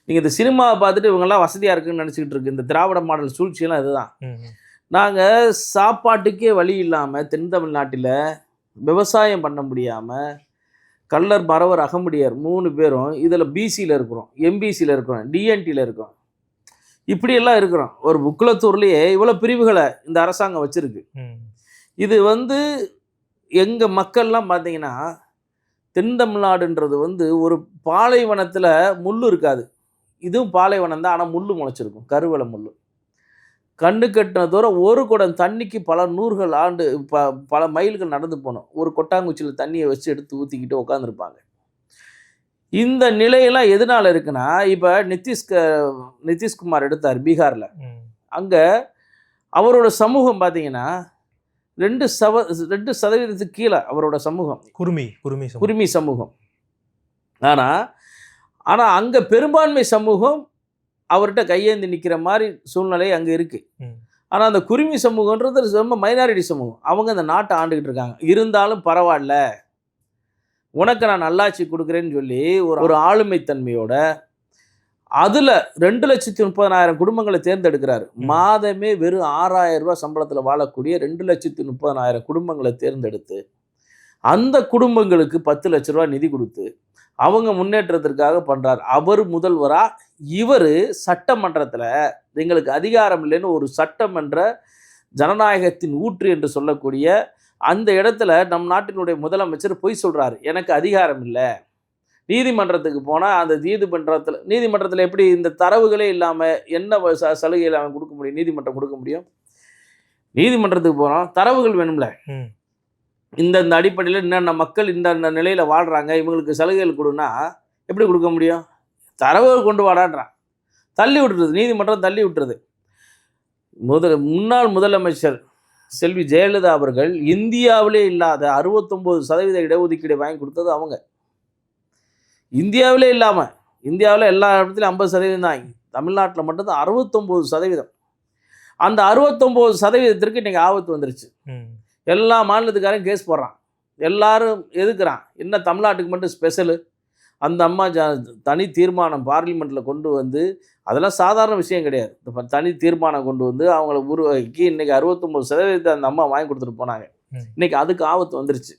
நீங்கள் இந்த சினிமாவை பார்த்துட்டு இவங்கெல்லாம் வசதியாக இருக்குன்னு நினச்சிக்கிட்டு இருக்கு. இந்த திராவிட மாடல் சூழ்ச்சியெல்லாம் இதுதான். நாங்கள் சாப்பாட்டுக்கே வழி இல்லாமல் தென் தமிழ்நாட்டில் விவசாயம் பண்ண முடியாமல் கள்ளர், மறவர், அகமுடியார் 3 பேரும் இதில் பிசியில் இருக்கிறோம், எம்பிசியில் இருக்கிறோம், டிஎன்டியில் இருக்கிறோம், இப்படியெல்லாம் இருக்கிறோம். ஒரு புக்குலத்தூர்லேயே இவ்வளோ பிரிவுகளை இந்த அரசாங்கம் வச்சுருக்கு. இது எங்கள் மக்கள்லாம் பார்த்தீங்கன்னா, தென் தமிழ்நாடுன்றது ஒரு பாலைவனத்தில் முள் இருக்காது. இதுவும் பாலைவனம் தான், ஆனால் முள் முளைச்சிருக்கும், கருவேல முள். கண்ணு கட்டின தூரம் ஒரு குடம் தண்ணிக்கு பல நூறுகள் ஆண்டு பல மைல்கள் நடந்து போகணும். ஒரு கொட்டாங்குச்சியில் தண்ணியை வச்சு எடுத்து ஊற்றிக்கிட்டு உட்காந்துருப்பாங்க. இந்த நிலையெல்லாம் எதனால் இருக்குன்னா, இப்போ நிதிஷ்குமார் எடுத்தார் பீகாரில். அங்கே அவரோட சமூகம் பார்த்தீங்கன்னா 2% கீழே அவரோட சமூகம் குருமி சமூகம். ஆனால் அங்கே பெரும்பான்மை சமூகம் அவர்கிட்ட கையேந்தி நிற்கிற மாதிரி சூழ்நிலை அங்கே இருக்குது. ஆனால் அந்த குருமி சமூகன்றது ரொம்ப மைனாரிட்டி சமூகம். அவங்க அந்த நாட்டை ஆண்டுக்கிட்டு இருக்காங்க. இருந்தாலும் பரவாயில்ல, உனக்கு நான் நல்லாட்சி கொடுக்குறேன்னு சொல்லி ஒரு ஆளுமைத்தன்மையோட அதில் 2,30,000 குடும்பங்களை தேர்ந்தெடுக்கிறாரு. மாதமே வெறும் 6,000 ரூபா சம்பளத்தில் வாழக்கூடிய 2,30,000 குடும்பங்களை தேர்ந்தெடுத்து அந்த குடும்பங்களுக்கு 10 லட்ச ரூபா நிதி கொடுத்து அவங்க முன்னேற்றத்திற்காக பண்ணுறார். அவர் முதல்வரா, இவர் சட்டமன்றத்தில் எங்களுக்கு அதிகாரம் இல்லைன்னு ஒரு சட்டமன்ற ஜனநாயகத்தின் ஊற்று என்று சொல்லக்கூடிய அந்த இடத்துல நம் நாட்டினுடைய முதலமைச்சர் பொய் சொல்கிறார், எனக்கு அதிகாரம் இல்லை. நீதிமன்றத்துக்கு போனால் அந்த நீதிமன்றத்தில் எப்படி இந்த தரவுகளே இல்லாமல் என்ன சலுகையில் அவன் கொடுக்க முடியும், நீதிமன்றம் கொடுக்க முடியும்? நீதிமன்றத்துக்கு போகிறோம், தரவுகள் வேணும்ல. இந்த அடிப்படையில் என்னென்ன மக்கள் இந்த நிலையில் வாழ்கிறாங்க, இவங்களுக்கு சலுகைகள் கொடுன்னா எப்படி கொடுக்க முடியும்? தரவுகள் கொண்டு வாடான்றான். தள்ளி விட்டுறது, நீதிமன்றம் தள்ளி விட்டுறது. முன்னாள் முதலமைச்சர் செல்வி ஜெயலலிதா அவர்கள் இந்தியாவிலே இல்லாத 69% இடஒதுக்கீடு வாங்கி கொடுத்தது அவங்க. இந்தியாவிலே இல்லாமல், இந்தியாவில் எல்லா இடத்துலையும் 50% தான், தமிழ்நாட்டில் மட்டும்தான் 69%. அந்த 69% இன்றைக்கி ஆபத்து வந்துருச்சு. எல்லா மாநிலத்துக்காரையும் கேஸ் போடுறான், எல்லாரும் எதுக்குறான். என்ன தமிழ்நாட்டுக்கு மட்டும் ஸ்பெஷலு? அந்த அம்மா தனி தீர்மானம் பார்லிமெண்ட்டில் கொண்டு வந்து, அதெல்லாம் சாதாரண விஷயம் கிடையாது. தனி தீர்மானம் கொண்டு வந்து அவங்கள உருவாக்கி இன்றைக்கி 69% அந்த அம்மா வாங்கி கொடுத்துட்டு போனாங்க. இன்றைக்கி அதுக்கு ஆபத்து வந்துருச்சு.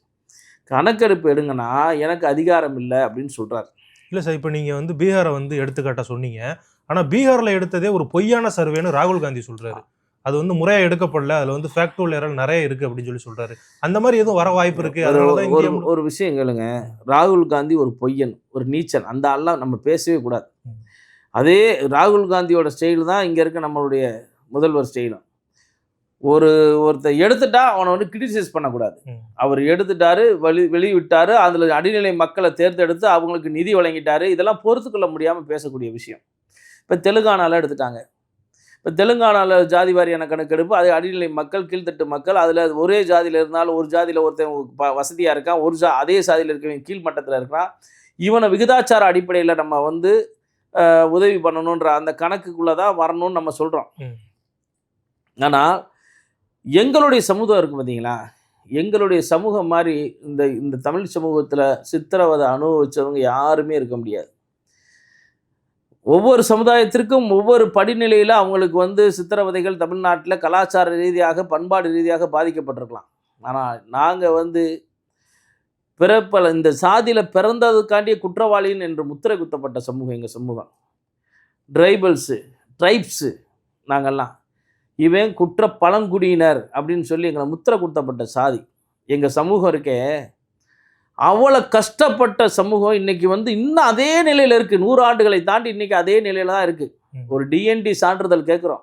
கணக்கெடுப்பு எடுங்கன்னா எனக்கு அதிகாரம் இல்லை அப்படின்னு சொல்கிறார். இல்லை சார், இப்போ நீங்கள் பீகாரை எடுத்துக்காட்ட சொன்னீங்க. ஆனால் பீகாரில் எடுத்ததே ஒரு பொய்யான சர்வேன்னு ராகுல் காந்தி சொல்கிறாரு. அது முறையாக எடுக்கப்படல, அதில் ஃபேக்டுவல் எரர் நிறைய இருக்குது அப்படின்னு சொல்லி சொல்கிறாரு. அந்த மாதிரி எதுவும் வர வாய்ப்பு இருக்குது? ஒரு விஷயம் கேளுங்க, ராகுல் காந்தி ஒரு பொய்யன், ஒரு நீச்சல், அந்த ஆள்லாம் நம்ம பேசவே கூடாது. அதே ராகுல் காந்தியோட ஸ்டைல் தான் இங்கே இருக்க நம்மளுடைய முதல்வர் ஸ்டைலும். ஒருத்தர் எடுத்துட்டா அவனை கிரிட்டிசைஸ் பண்ணக்கூடாது. அவர் எடுத்துட்டாரு, வெளிவிட்டாரு, அதில் அடிநிலை மக்களை தேர்ந்தெடுத்து அவங்களுக்கு நிதி வழங்கிட்டாரு, இதெல்லாம் பொறுத்துக்கொள்ள முடியாமல் பேசக்கூடிய விஷயம். இப்போ தெலுங்கானாவில் எடுத்துட்டாங்க. இப்போ தெலுங்கானாவில் ஜாதி வாரியான கணக்கெடுப்பு, அது அடிநிலை மக்கள், கீழ்த்தட்டு மக்கள், அதில் ஒரே ஜாதியில் இருந்தாலும் ஒரு ஜாதியில் ஒருத்தன் வசதியாக இருக்கான், அதே ஜாதியில் இருக்கவங்க கீழ்மட்டத்தில் இருக்கிறான். இவனை விகிதாச்சார அடிப்படையில் நம்ம உதவி பண்ணணுன்ற அந்த கணக்குக்குள்ளே தான் வரணும்னு நம்ம சொல்கிறோம். ஆனால் எங்களுடைய சமூகம் இருக்குது பார்த்தீங்களா, எங்களுடைய சமூகம் மாதிரி இந்த தமிழ் சமூகத்தில் சித்திரவதை அனுபவித்தவங்க யாருமே இருக்க முடியாது. ஒவ்வொரு சமுதாயத்திற்கும் ஒவ்வொரு படிநிலையில் அவங்களுக்கு சித்திரவதைகள் தமிழ்நாட்டில் கலாச்சார ரீதியாக, பண்பாடு ரீதியாக பாதிக்கப்பட்டிருக்கலாம். ஆனால் நாங்கள் இந்த சாதியில் பிறந்ததுக்காண்டிய குற்றவாளின்னு என்று முத்திரை குத்தப்பட்ட சமூகம் எங்கள் சமூகம். ட்ரைப்ஸு நாங்கள்லாம் இவன் குற்ற பழங்குடியினர் அப்படின்னு சொல்லி எங்களை முத்திரை குத்தப்பட்ட சாதி எங்கள் சமூகம் இருக்கே. அவ்வளோ கஷ்டப்பட்ட சமூகம் இன்றைக்கி இன்னும் அதே நிலையில் இருக்குது. 100 ஆண்டுகளை தாண்டி இன்றைக்கி அதே நிலையில் தான் இருக்குது. ஒரு டிஎன்டி சான்றிதழ் கேட்குறோம்.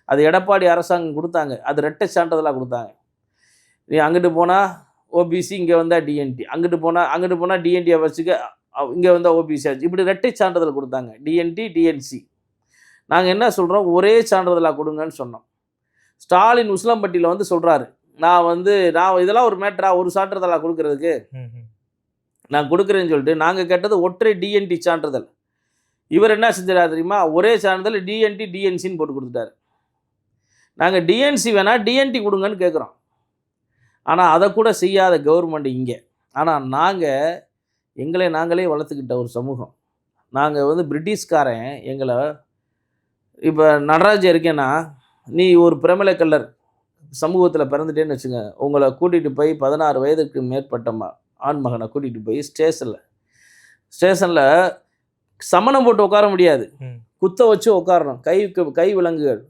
அது எடப்பாடி அரசாங்கம் கொடுத்தாங்க. அது ரெட்டை சான்றிதழாக கொடுத்தாங்க. நீ அங்கிட்டு போனால் ஓபிசி, இங்கே வந்தால் டிஎன்டி, அங்கிட்டு போனால் டிஎன்டியை வச்சுக்க, இங்கே வந்தால் ஓபிசி ஆச்சு. இப்படி ரெட்டை சான்றிதழ் கொடுத்தாங்க, டிஎன்டி டிஎன்சி. நாங்கள் என்ன சொல்கிறோம், ஒரே சான்றிதழாக கொடுங்கன்னு சொன்னோம். ஸ்டாலின் உசிலம்பட்டியில் வந்து சொல்கிறாரு, நான் இதெல்லாம் ஒரு மேட்டரா, ஒரு சான்றிதழாக கொடுக்கறதுக்கு நான் கொடுக்குறேன்னு சொல்லிட்டு நாங்கள் கேட்டது ஒற்றை டிஎன்டி சான்றிதழ். இவர் என்ன செஞ்சார் தெரியுமா, ஒரே சான்றிதழ் டிஎன்டி டிஎன்சின்னு போட்டு கொடுத்துட்டாரு. நாங்கள் டிஎன்சி வேணால் டிஎன்டி கொடுங்கன்னு கேட்குறோம். ஆனால் அதை கூட செய்யாத கவர்மெண்ட் இங்கே. ஆனால் எங்களை நாங்களே வளர்த்துக்கிட்ட ஒரு சமூகம். நாங்கள் வந்து பிரிட்டிஷ்காரன் எங்களை, இப்போ நடராஜ் இருக்கேன்னா, நீ ஒரு பிரமலை கல்லர் சமூகத்தில் பிறந்துட்டேன்னு வச்சுங்க, உங்களை கூட்டிகிட்டு போய் 16 வயதுக்கு மேற்பட்ட ஆண் மகனை கூட்டிகிட்டு போய் ஸ்டேஷனில் சமணம் போட்டு உட்கார முடியாது, குத்த வச்சு உட்காரணும். கை விலங்குகள்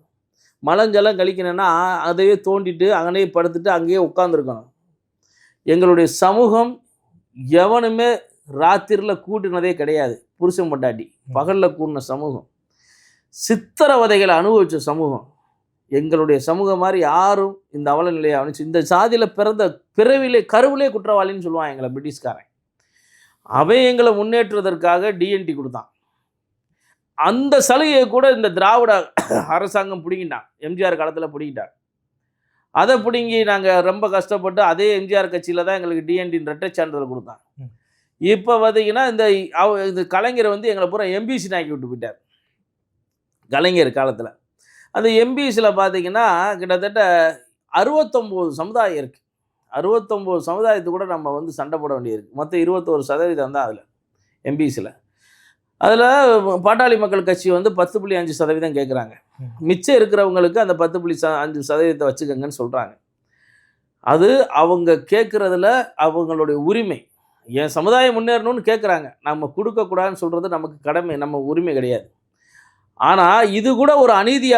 மலஞ்சலம் கழிக்கணும்னா அதையே தோண்டிட்டு அங்கேயே படுத்துட்டு அங்கேயே உட்காந்துருக்கணும். எங்களுடைய சமூகம் எவனுமே ராத்திரியில் கூட்டினதே கிடையாது. புருஷன் பொண்டாட்டி பகலில் கூட்டின சமூகம், சித்திரவதைகளை அனுபவித்த சமூகம். எங்களுடைய சமூகம் மாதிரி யாரும் இந்த அவல நிலையை அவனிச்சு, இந்த சாதியில் பிறந்த பிறவிலே கருவிலே குற்றவாளின்னு சொல்லுவான் எங்களை பிரிட்டிஷ்காரன். அவன் எங்களை முன்னேற்றுவதற்காக டிஎன்டி கொடுத்தான். அந்த சலுகையை கூட இந்த திராவிட அரசாங்கம் பிடிங்கிட்டான். எம்ஜிஆர் காலத்தில் பிடிங்கிட்டான். அதை பிடுங்கி நாங்கள் ரொம்ப கஷ்டப்பட்டு அதே எம்ஜிஆர் கட்சியில் தான் எங்களுக்கு டிஎன்டின் ரெட்டை சான்றிதழ் கொடுத்தான். இப்போ பார்த்தீங்கன்னா இந்த கலைஞர் வந்து எங்களை பூரா எம்பிசி ஆக்கி விட்டு போயிட்டார். கலைஞர் காலத்தில் அந்த எம்பிசியில் பார்த்தீங்கன்னா கிட்டத்தட்ட 69 சமுதாயம் இருக்குது. 69 சமுதாயத்து கூட நம்ம வந்து சண்டை போட வேண்டியிருக்கு. மொத்தம் 21% தான் அதில் எம்பிசியில். அதில் பாட்டாளி மக்கள் கட்சி வந்து 10.5% கேட்குறாங்க. மிச்சம் இருக்கிறவங்களுக்கு அந்த 10.5% வச்சுக்கோங்கன்னு சொல்கிறாங்க. அது அவங்க கேட்குறதுல அவங்களுடைய உரிமை. என் சமுதாயம் முன்னேறணும்னு கேட்குறாங்க. நம்ம கொடுக்கக்கூடாதுன்னு சொல்கிறது நமக்கு கடமை, நம்ம உரிமை கிடையாது. ஆனால் இது கூட ஒரு அநீதி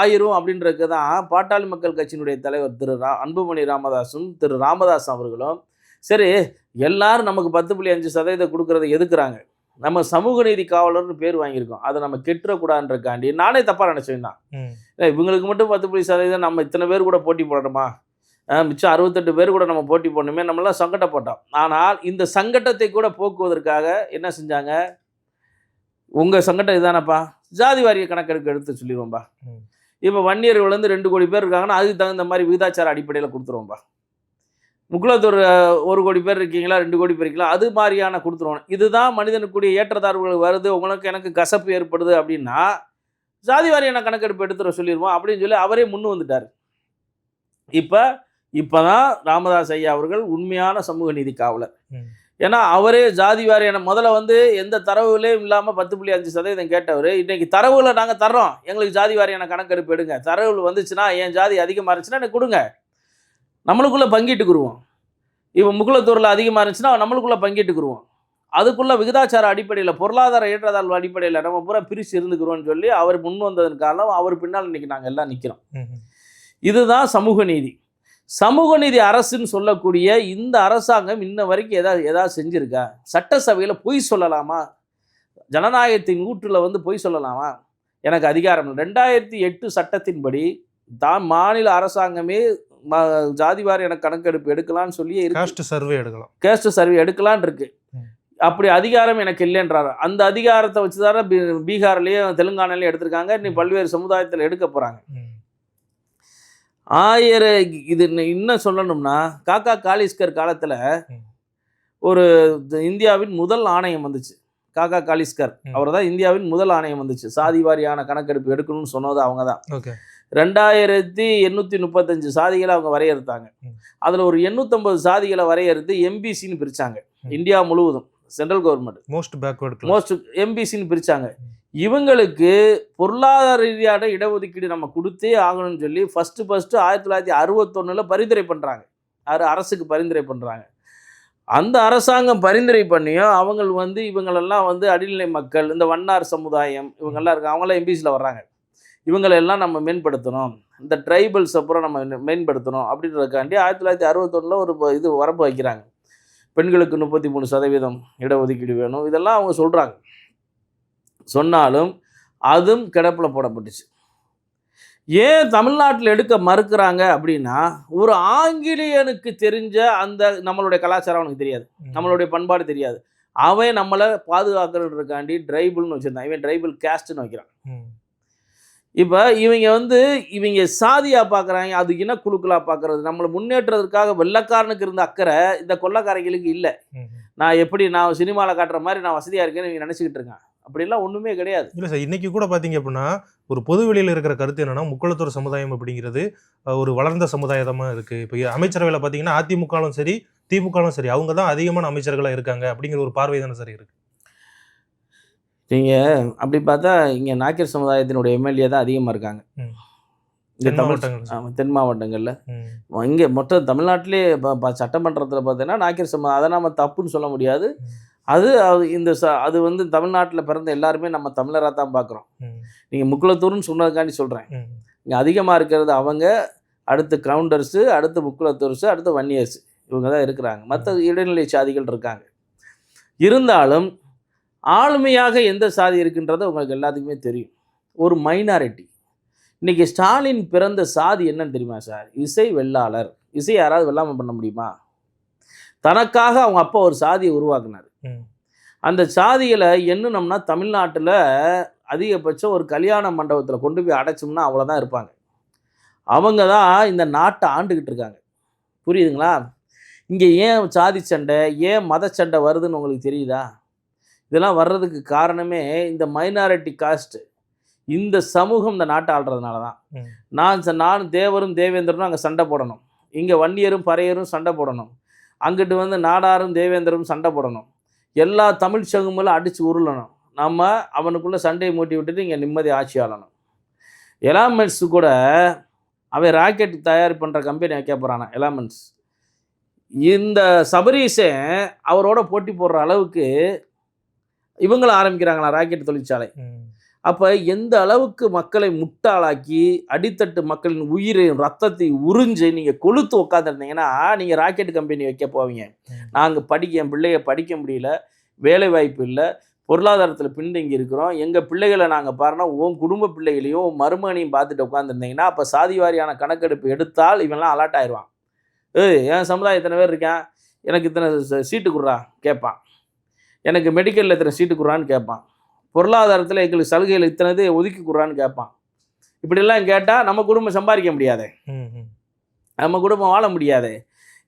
ஆயிரும் அப்படின்றது தான் பாட்டாளி மக்கள் கட்சியினுடைய தலைவர் திரு அன்புமணி ராமதாஸும் திரு ராமதாஸ் அவர்களும், சரி எல்லாரும் நமக்கு 10.5% கொடுக்குறத எதுக்குறாங்க, நம்ம சமூக நீதி காவலர்னு பேர் வாங்கியிருக்கோம், அதை நம்ம கெட்டுறக்கூடாதுன்றக்காண்டி நானே தப்பாக நினச்சேன் தான். இவங்களுக்கு மட்டும் 10% நம்ம இத்தனை பேர் கூட போட்டி போடணுமா, மிச்சம் 68 பேர் கூட நம்ம போட்டி போடணுமே, நம்மளாம் சங்கடப்பட்டோம். ஆனால் இந்த சங்கடத்தை கூட போக்குவதற்காக என்ன செஞ்சாங்க, உங்கள் சங்கடம் இதுதானப்பா, ஜாதி வாரிய கணக்கெடுக்க எடுத்து சொல்லிடுவோம்பா. இப்போ வன்னியர்கள் வந்து 2 கோடி பேர் இருக்காங்கன்னா அதுக்கு தகுந்த மாதிரி விகிதாச்சார அடிப்படையில் கொடுத்துருவோம்பா. முக்குளத்தூர் 1 கோடி பேர் இருக்கீங்களா, 2 கோடி பேர் இருக்கீங்களா, அது மாதிரியான கொடுத்துருவோம். இதுதான் மனிதனுக்குரிய ஏற்றத்தாழ்வுகள் வருது, உங்களுக்கு எனக்கு கசப்பு ஏற்படுது அப்படின்னா ஜாதி வாரியான கணக்கெடுப்பு எடுத்துகிற சொல்லிடுவோம் அப்படின்னு சொல்லி அவரே முன் வந்துட்டார். இப்போ தான் ராமதாஸ் ஐயா அவர்கள் உண்மையான சமூக நீதி காவலர். ஏன்னா அவரே ஜாதி வாரியான முதல்ல வந்து எந்த தரவுகளையும் இல்லாமல் 10.5% கேட்டவர், இன்றைக்கி தரவுகளை நாங்கள் தர்றோம், எங்களுக்கு ஜாதி வாரியான கணக்கெடுப்பு எடுங்க, தரவுகள் வந்துச்சுன்னா என் ஜாதி அதிகமாக இருந்துச்சுன்னா எனக்கு கொடுங்க, நம்மளுக்குள்ளே பங்கிட்டுக்குருவோம். இப்போ முக்குளத்தூரில் அதிகமாக இருந்துச்சுன்னா நம்மளுக்குள்ளே பங்கிட்டுக்குருவோம், அதுக்குள்ளே விகிதாச்சார அடிப்படையில் பொருளாதார ஏற்றத்தாழ்வு அடிப்படையில் நம்ம பூரா பிரித்து இருந்துக்கிறோன்னு சொல்லி அவர் முன் வந்ததன் காலம் அவர் பின்னால் இன்றைக்கி நாங்கள் எல்லாம் நிற்கிறோம். இதுதான் சமூக நீதி. சமூக நீதி அரசுன்னு சொல்லக்கூடிய இந்த அரசாங்கம் இன்ன வரைக்கும் ஏதாவது செஞ்சுருக்கா? சட்டசபையில் பொய் சொல்லலாமா? ஜனநாயகத்தின் ஊற்றில் வந்து பொய் சொல்லலாமா? எனக்கு அதிகாரம் இல்லை. 2008 சட்டத்தின்படி தான் மாநில அரசாங்கமே ஜாதி வாரியான கணக்கெடுப்பு எடுக்கலான்னு சொல்லி கேஸ்ட் சர்வே எடுக்கலான் இருக்கு. அப்படி அதிகாரம் எனக்கு இல்லைன்றாரு. அந்த அதிகாரத்தை வச்சுதான பீகார்லேயும் தெலுங்கானாலையும் எடுத்திருக்காங்க. இன்னும் பல்வேறு சமுதாயத்தில் எடுக்க போகிறாங்க. இது இன்னும் சொல்லணும்னா காக்கா காலிஸ்கர் காலத்தில் ஒரு இந்தியாவின் முதல் ஆணையம் வந்துச்சு. காக்கா காலிஸ்கர் அவர் தான் இந்தியாவின் முதல் ஆணையம் வந்துச்சு. சாதி வாரியான கணக்கெடுப்பு எடுக்கணும்னு சொன்னது அவங்க தான். 2835 சாதிகளை அவங்க வரையறுத்தாங்க. அதில் ஒரு 850 சாதிகளை வரையறுத்து எம்பிசின்னு பிரித்தாங்க. இந்தியா முழுவதும் சென்ட்ரல் கவர்மெண்ட் மோஸ்ட் எம்பிசின்னு பிரித்தாங்க. இவங்களுக்கு பொருளாதார ரீதியான இடஒதுக்கீடு நம்ம கொடுத்தே ஆகணும்னு சொல்லி ஃபஸ்ட்டு 1961 பரிந்துரை பண்ணுறாங்க. அரசுக்கு பரிந்துரை பண்ணுறாங்க. அந்த அரசாங்கம் பரிந்துரை பண்ணியும் அவங்க வந்து இவங்களெல்லாம் வந்து அடிநிலை மக்கள், இந்த வண்ணார் சமுதாயம் இவங்கெல்லாம் இருக்காங்க, அவங்களாம் எம்பிசியில் வர்றாங்க. இவங்களெல்லாம் நம்ம மேம்படுத்தணும், இந்த ட்ரைபல்ஸ் அப்புறம் நம்ம மேம்படுத்தணும் அப்படின்றதுக்காண்டி 1961 ஒரு இது வரப்பு வைக்கிறாங்க. பெண்களுக்கு 33% இடஒதுக்கீடு வேணும், இதெல்லாம் அவங்க சொல்கிறாங்க. சொன்னாலும் அதுவும் கிடப்பில் போடப்பட்டுச்சு. ஏன் தமிழ்நாட்டில் எடுக்க மறுக்கிறாங்க அப்படின்னா, ஒரு ஆங்கிலேயனுக்கு தெரிஞ்ச அந்த நம்மளுடைய கலாச்சாரம் அவனுக்கு தெரியாது, நம்மளுடைய பண்பாடு தெரியாது. அவன் நம்மளை பாதுகாக்கிறதுக்காண்டி ட்ரைபிள்னு வச்சுருந்தான், இவன் ட்ரைபிள் கேஸ்ட்னு வைக்கிறான். இப்போ இவங்க சாதியாக பார்க்குறாங்க, அது இனக்குழுக்களாக பார்க்குறது. நம்மளை முன்னேற்றதுக்காக வெள்ளைக்காரனுக்கு இருந்த அக்கறை இந்த கொள்ளைக்காரங்களுக்கு இல்லை. நான் சினிமாவில் காட்டுற மாதிரி நான் வசதியாக இருக்கேன்னு இவங்க நினச்சிக்கிட்டு இருக்கேன். அப்படிலாம் ஒன்றுமே கிடையாது. இல்லை சார், இன்னைக்கு கூட பார்த்தீங்க அப்படின்னா ஒரு பொது வெளியில் இருக்கிற கருத்து என்னன்னா, முக்குளத்தூர் சமுதாயம் அப்படிங்கிறது ஒரு வளர்ந்த சமுதாயமாக இருக்குது. இப்போ அமைச்சரவையில் பார்த்தீங்கன்னா அதிமுகவும் சரி திமுகவும் சரி அவங்க தான் அதிகமான அமைச்சர்களாக இருக்காங்க அப்படிங்கிற ஒரு பார்வை தானே சரி இருக்குது. நீங்கள் அப்படி பார்த்தா இங்கே நாயக்கர் சமுதாயத்தினுடைய எம்எல்ஏ தான் அதிகமாக இருக்காங்க இங்கே தென் மாவட்டங்களில். இங்கே மொத்தம் தமிழ்நாட்டிலே சட்டமன்றத்தில் பார்த்தீங்கன்னா நாயக்கர் சமுதாயம், அதை நம்ம தப்புன்னு சொல்ல முடியாது. அது அது தமிழ்நாட்டில் பிறந்த எல்லாருமே நம்ம தமிழராக தான் பார்க்குறோம். நீங்கள் முக்குளத்தூர்னு சொன்னதுக்காண்டி சொல்கிறேன். இங்கே அதிகமாக இருக்கிறது அவங்க, அடுத்து கவுண்டர்ஸு, அடுத்து முக்குளத்தூர்ஸு, அடுத்து வன்னியர்ஸு, இவங்க தான் இருக்கிறாங்க. மற்ற இடைநிலை சாதிகள் இருக்காங்க. இருந்தாலும் ஆளுமையாக எந்த சாதி இருக்குன்றது உங்களுக்கு எல்லாத்துக்குமே தெரியும். ஒரு மைனாரிட்டி. இன்றைக்கி ஸ்டாலின் பிறந்த சாதி என்னன்னு தெரியுமா சார்? இசை வெள்ளாளர். இசை யாராவது வெள்ளாமல் பண்ண முடியுமா? தனக்காக அவங்க அப்பா ஒரு சாதியை உருவாக்குனார். அந்த சாதிகளை எண்ணுனோம்னா தமிழ்நாட்டில் அதிகபட்சம் ஒரு கல்யாண மண்டபத்தில் கொண்டு போய் அடைச்சோம்னா அவ்வளோதான் இருப்பாங்க. அவங்க தான் இந்த நாட்டை ஆண்டுக்கிட்டு இருக்காங்க. புரியுதுங்களா? இங்கே ஏன் சாதி சண்டை, ஏன் மத சண்டை வருதுன்னு உங்களுக்கு தெரியுதா? இதெல்லாம் வர்றதுக்கு காரணமே இந்த மைனாரிட்டி காஸ்ட், இந்த சமூகம் இந்த நாட்டை ஆள்றதுனால தான். நான் தேவரும் தேவேந்திரனும் அங்கே சண்டை போடணும், இங்கே வன்னியரும் பறையரும் சண்டை போடணும், அங்கிட்டு நாடாரும் தேவேந்திரரும் சண்டை போடணும், எல்லா தமிழ் சங்கங்களும் அடித்து உருளணும், நம்ம அவனுக்குள்ளே சண்டையை மூட்டி விட்டுட்டு இங்கே நிம்மதி ஆட்சி ஆளணும். எலாமெண்ட்ஸு கூட அவன் ராக்கெட் தயார் பண்ணுற கம்பெனி வைக்க போகிறானா எலாமெண்ட்ஸ். இந்த சபரீஷன் அவரோட போட்டி போடுற அளவுக்கு இவங்களும் ஆரம்பிக்கிறாங்களா ராக்கெட் தொழிற்சாலை. அப்போ எந்த அளவுக்கு மக்களை முட்டாளாக்கி அடித்தட்டு மக்களின் உயிரையும் ரத்தத்தையும் உறிஞ்சு நீங்கள் கொளுத்து உட்காந்துருந்தீங்கன்னா நீங்கள் ராக்கெட் கம்பெனி வைக்க போவீங்க. நாங்கள் என் பிள்ளைய படிக்க முடியல, வேலை வாய்ப்பு இல்லை, பொருளாதாரத்தில் பின்தங்கி இருக்கிறோம், எங்கள் பிள்ளைகளை நாங்கள் பாருன்னா உன் குடும்ப பிள்ளைகளையும் மருமகனையும் பார்த்துட்டு உட்காந்துருந்தீங்கன்னா அப்போ சாதி வாரியான கணக்கெடுப்பு எடுத்தால் இவன்லாம் அலர்ட் ஆயிடுவான். என் சமுதாயம் இத்தனை பேர் இருக்கேன், எனக்கு இத்தனை சீட்டு கொடுறா கேட்பான், எனக்கு மெடிக்கலில் இத்தனை சீட்டு கொடுறான்னு கேட்பான், பொருளாதாரத்தில் எங்களுக்கு சலுகைகள் இத்தனை ஒதுக்கி கொடுறான்னு கேட்பான். இப்படிலாம் கேட்டால் நம்ம குடும்பம் சம்பாதிக்க முடியாது, நம்ம குடும்பம் வாழ முடியாது.